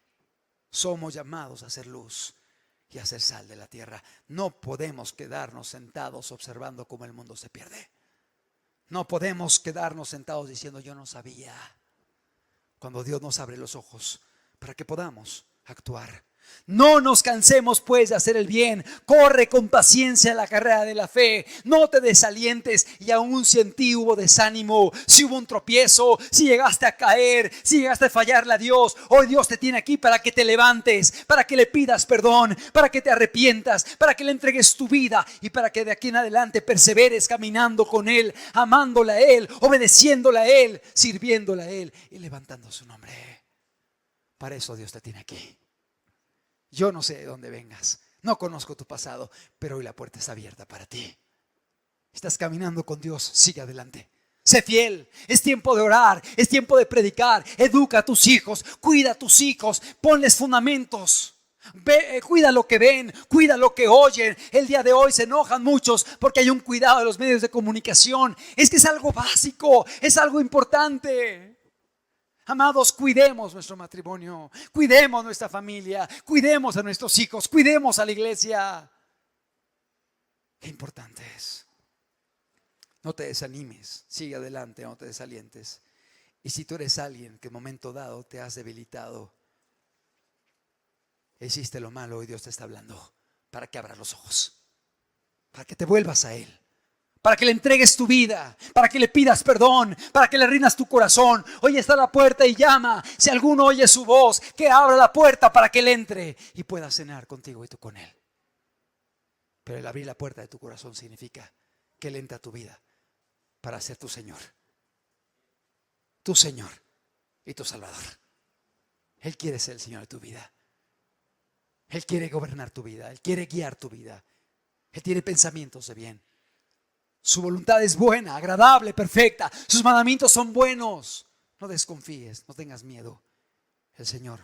Somos llamados a ser luz y a ser sal de la tierra. No podemos quedarnos sentados observando cómo el mundo se pierde. No podemos quedarnos sentados diciendo: yo no sabía. Cuando Dios nos abre los ojos para que podamos actuar. No nos cansemos pues de hacer el bien. Corre con paciencia la carrera de la fe. No te desalientes. Y aun si en ti hubo desánimo, si hubo un tropiezo, si llegaste a caer, si llegaste a fallarle a Dios, hoy Dios te tiene aquí para que te levantes, para que le pidas perdón, para que te arrepientas, para que le entregues tu vida y para que de aquí en adelante perseveres caminando con Él, amándole a Él, obedeciéndole a Él, sirviéndole a Él y levantando su nombre. Para eso Dios te tiene aquí. Yo no sé de dónde vengas, no conozco tu pasado, pero hoy la puerta está abierta para ti. Estás caminando con Dios, sigue adelante. Sé fiel, es tiempo de orar, es tiempo de predicar, educa a tus hijos, cuida a tus hijos, ponles fundamentos. Cuida lo que ven, cuida lo que oyen. El día de hoy se enojan muchos porque hay un cuidado de los medios de comunicación. Es que es algo básico, es algo importante. Amados, cuidemos nuestro matrimonio, cuidemos nuestra familia, cuidemos a nuestros hijos, cuidemos a la iglesia. Qué importante es. No te desanimes, sigue adelante, no te desalientes. Y si tú eres alguien que en momento dado te has debilitado, hiciste lo malo y Dios te está hablando para que abras los ojos, para que te vuelvas a Él, para que le entregues tu vida, para que le pidas perdón, para que le rindas tu corazón. Hoy está la puerta y llama. Si alguno oye su voz, que abra la puerta para que Él entre y pueda cenar contigo y tú con Él. Pero el abrir la puerta de tu corazón significa que Él entra a tu vida para ser tu Señor y tu Salvador. Él quiere ser el Señor de tu vida. Él quiere gobernar tu vida, Él quiere guiar tu vida. Él tiene pensamientos de bien. Su voluntad es buena, agradable, perfecta. Sus mandamientos son buenos. No desconfíes, no tengas miedo. El Señor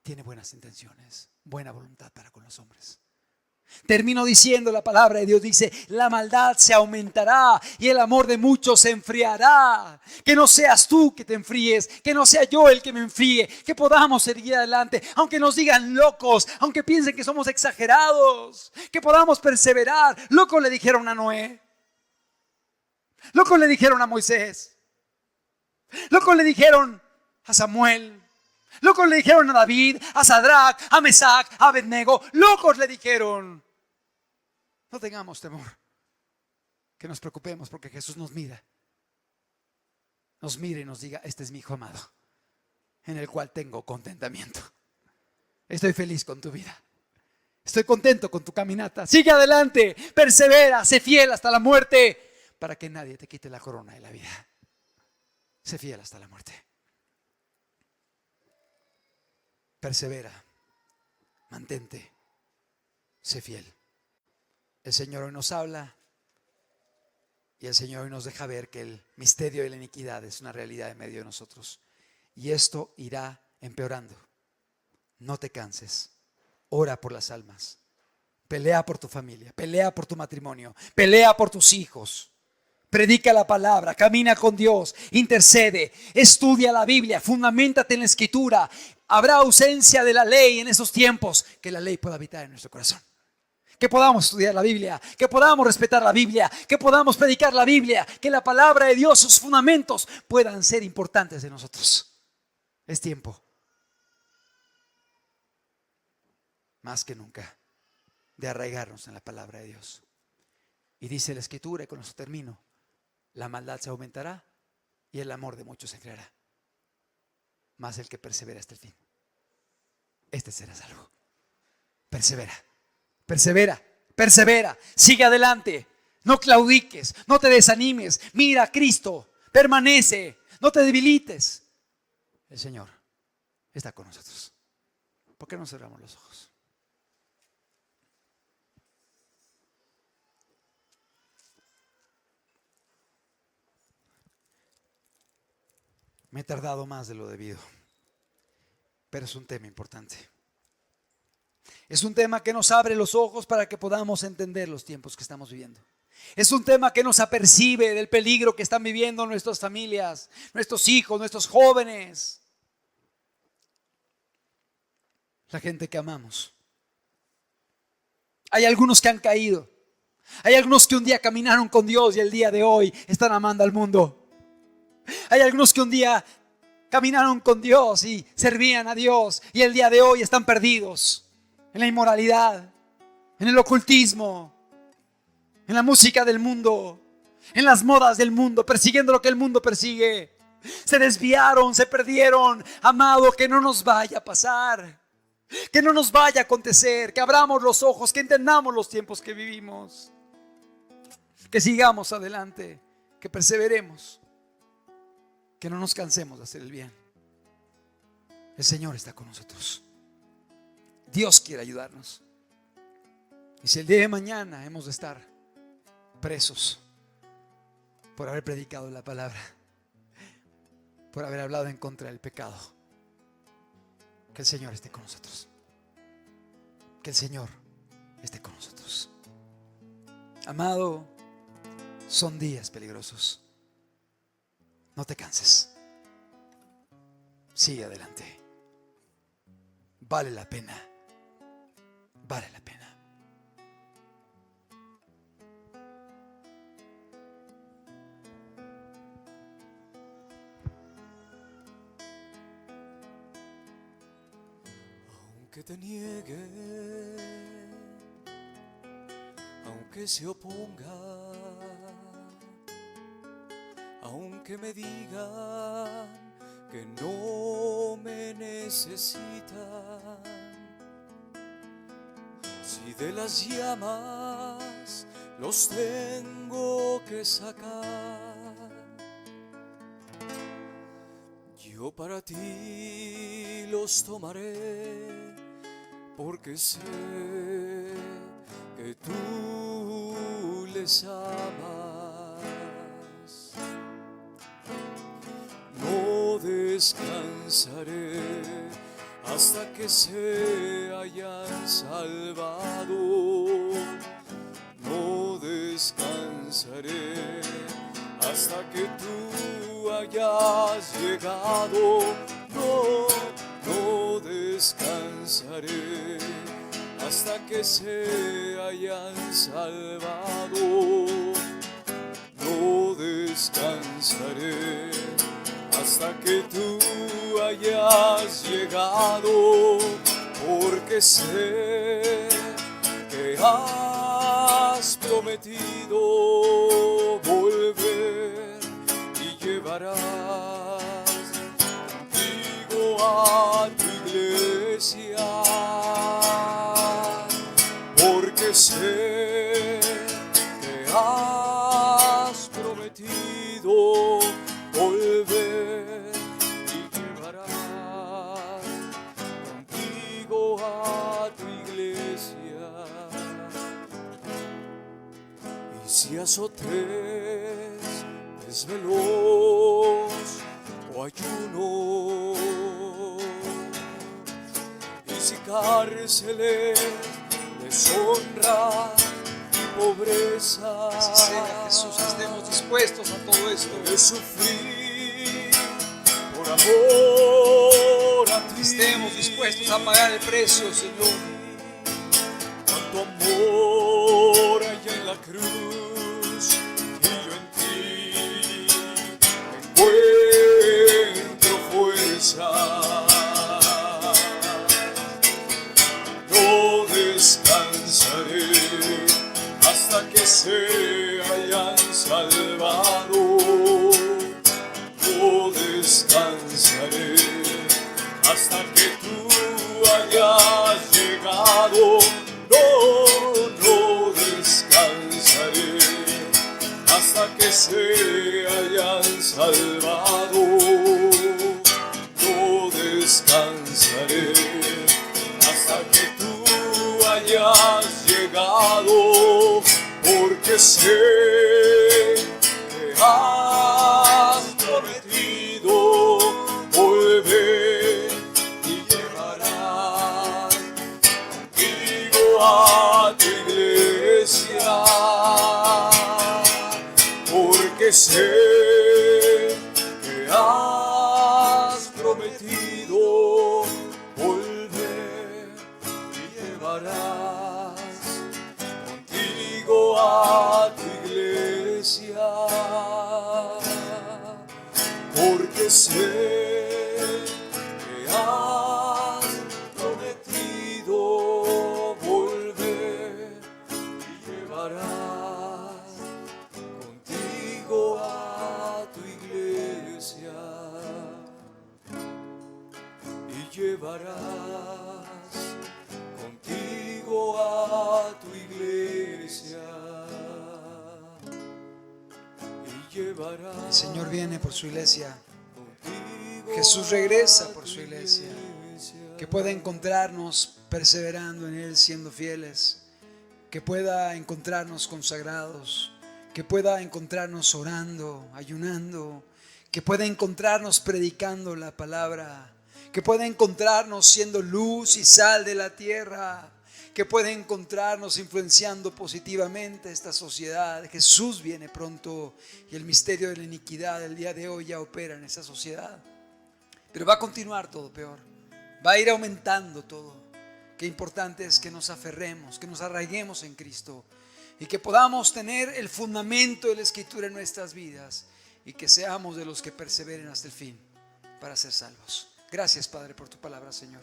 tiene buenas intenciones, buena voluntad para con los hombres. Termino diciendo, la palabra de Dios dice: la maldad se aumentará y el amor de muchos se enfriará. Que no seas tú que te enfríes, que no sea yo el que me enfríe, que podamos seguir adelante, aunque nos digan locos, aunque piensen que somos exagerados, que podamos perseverar. Locos le dijeron a Noé, locos le dijeron a Moisés, locos le dijeron a Samuel, Locos le dijeron a David, a Sadrach, a Mesac, a Abednego. Locos le dijeron. No tengamos temor, que nos preocupemos porque Jesús nos mira. Nos mire y nos diga: este es mi hijo amado, en el cual tengo contentamiento. Estoy feliz con tu vida. Estoy contento con tu caminata. Sigue adelante, persevera, sé fiel hasta la muerte, para que nadie te quite la corona de la vida. Sé fiel hasta la muerte. Persevera, mantente, sé fiel. El Señor hoy nos habla y el Señor hoy nos deja ver que el misterio de la iniquidad es una realidad en medio de nosotros. Y esto irá empeorando. No te canses. Ora por las almas. Pelea por tu familia. Pelea por tu matrimonio. Pelea por tus hijos. Predica la palabra. Camina con Dios. Intercede. Estudia la Biblia. Fundamentate en la Escritura. Habrá ausencia de la ley en esos tiempos. Que la ley pueda habitar en nuestro corazón. Que podamos estudiar la Biblia, que podamos respetar la Biblia, que podamos predicar la Biblia, que la palabra de Dios, sus fundamentos puedan ser importantes de nosotros. Es tiempo, más que nunca, de arraigarnos en la palabra de Dios. Y dice la Escritura, y con eso termino: la maldad se aumentará y el amor de muchos se enfriará, mas el que persevera hasta el fin, este será salvo. Persevera. Persevera, persevera, sigue adelante, no claudiques, no te desanimes, mira a Cristo, permanece, no te debilites. El Señor está con nosotros. ¿Por qué no cerramos los ojos? Me he tardado más de lo debido, pero es un tema importante. Es un tema que nos abre los ojos para que podamos entender los tiempos que estamos viviendo. Es un tema que nos apercibe del peligro que están viviendo nuestras familias, nuestros hijos, nuestros jóvenes, la gente que amamos. Hay algunos que han caído. Hay algunos que un día caminaron con Dios y el día de hoy están amando al mundo. Hay algunos que un día caminaron con Dios y servían a Dios y el día de hoy están perdidos en la inmoralidad, en el ocultismo, en la música del mundo, en las modas del mundo, persiguiendo lo que el mundo persigue. Se desviaron, se perdieron. Amado, que no nos vaya a pasar, que no nos vaya a acontecer, que abramos los ojos, que entendamos los tiempos que vivimos, que sigamos adelante, que perseveremos, que no nos cansemos de hacer el bien. El Señor está con nosotros. Dios quiere ayudarnos. Y si el día de mañana hemos de estar presos por haber predicado la palabra, por haber hablado en contra del pecado, que el Señor esté con nosotros. Que el Señor esté con nosotros. Amado, son días peligrosos. No te canses. Sigue adelante. Vale la pena. Vale la pena. Aunque te niegue, aunque se oponga, aunque me digan que no me necesitan, si de las llamas los tengo que sacar, yo para ti los tomaré, porque sé que tú les amas. No descansaré hasta que se hayan salvado. No descansaré hasta que tú hayas llegado. No, no descansaré hasta que se hayan salvado. No descansaré hasta que tú hayas llegado, porque sé que has prometido volver y llevarás contigo a tu iglesia, porque sé que has prometido volver y llevarás contigo a tu iglesia. Y si azotes, desvelos o ayuno, y si cárceles, deshonra y pobreza, Así sea, Jesús, que estemos dispuestos a todo esto. de sufrir por amor a ti, Que estemos dispuestos a pagar el precio, Señor. Cuánto amor hay en la cruz, y yo en ti encuentro fuerza. No descansaré hasta que se hayan salvado. No descansaré hasta que tú hayas llegado. No descansaré hasta que se hayan salvado. No descansaré hasta que tú hayas llegado, porque sé que has prometido volver y llevarás contigo a tu iglesia, porque sé que has prometido volver y llevarás contigo a tu iglesia, porque sé que has prometido volver y llevarás contigo a tu iglesia, y llevarás contigo a tu iglesia, y llevarás. El Señor viene por su iglesia. contigo Jesús regresa a por tu su iglesia. iglesia. Que pueda encontrarnos perseverando en Él, siendo fieles. Que pueda encontrarnos consagrados. Que pueda encontrarnos orando, ayunando. Que pueda encontrarnos predicando la palabra. Que pueda encontrarnos siendo luz y sal de la tierra. Que pueda encontrarnos influenciando positivamente esta sociedad. Jesús viene pronto y el misterio de la iniquidad del día de hoy ya opera en esta sociedad. Pero va a continuar todo peor. Va a ir aumentando todo. Qué importante es que nos aferremos, que nos arraiguemos en Cristo y que podamos tener el fundamento de la Escritura en nuestras vidas y que seamos de los que perseveren hasta el fin para ser salvos. Gracias, Padre, por tu palabra, Señor.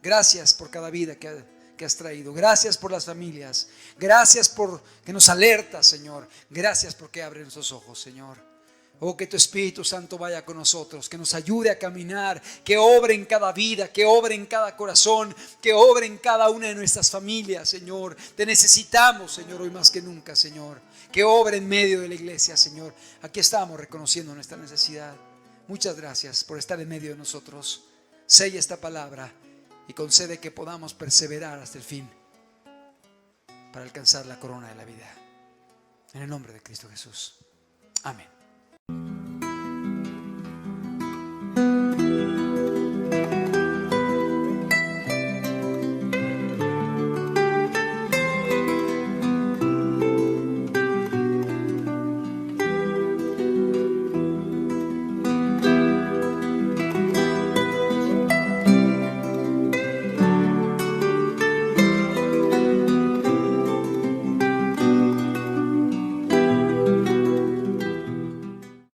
Gracias por cada vida que has traído. Gracias por las familias. Gracias por que nos alertas, Señor. Gracias porque abres nuestros ojos, Señor. Oh, que tu Espíritu Santo vaya con nosotros, que nos ayude a caminar, que obre en cada vida, que obre en cada corazón, que obre en cada una de nuestras familias, Señor. Te necesitamos, Señor, hoy más que nunca, Señor. Que obre en medio de la iglesia, Señor. Aquí estamos reconociendo nuestra necesidad. Muchas gracias por estar en medio de nosotros. Sella esta palabra y concede que podamos perseverar hasta el fin para alcanzar la corona de la vida. En el nombre de Cristo Jesús. Amén.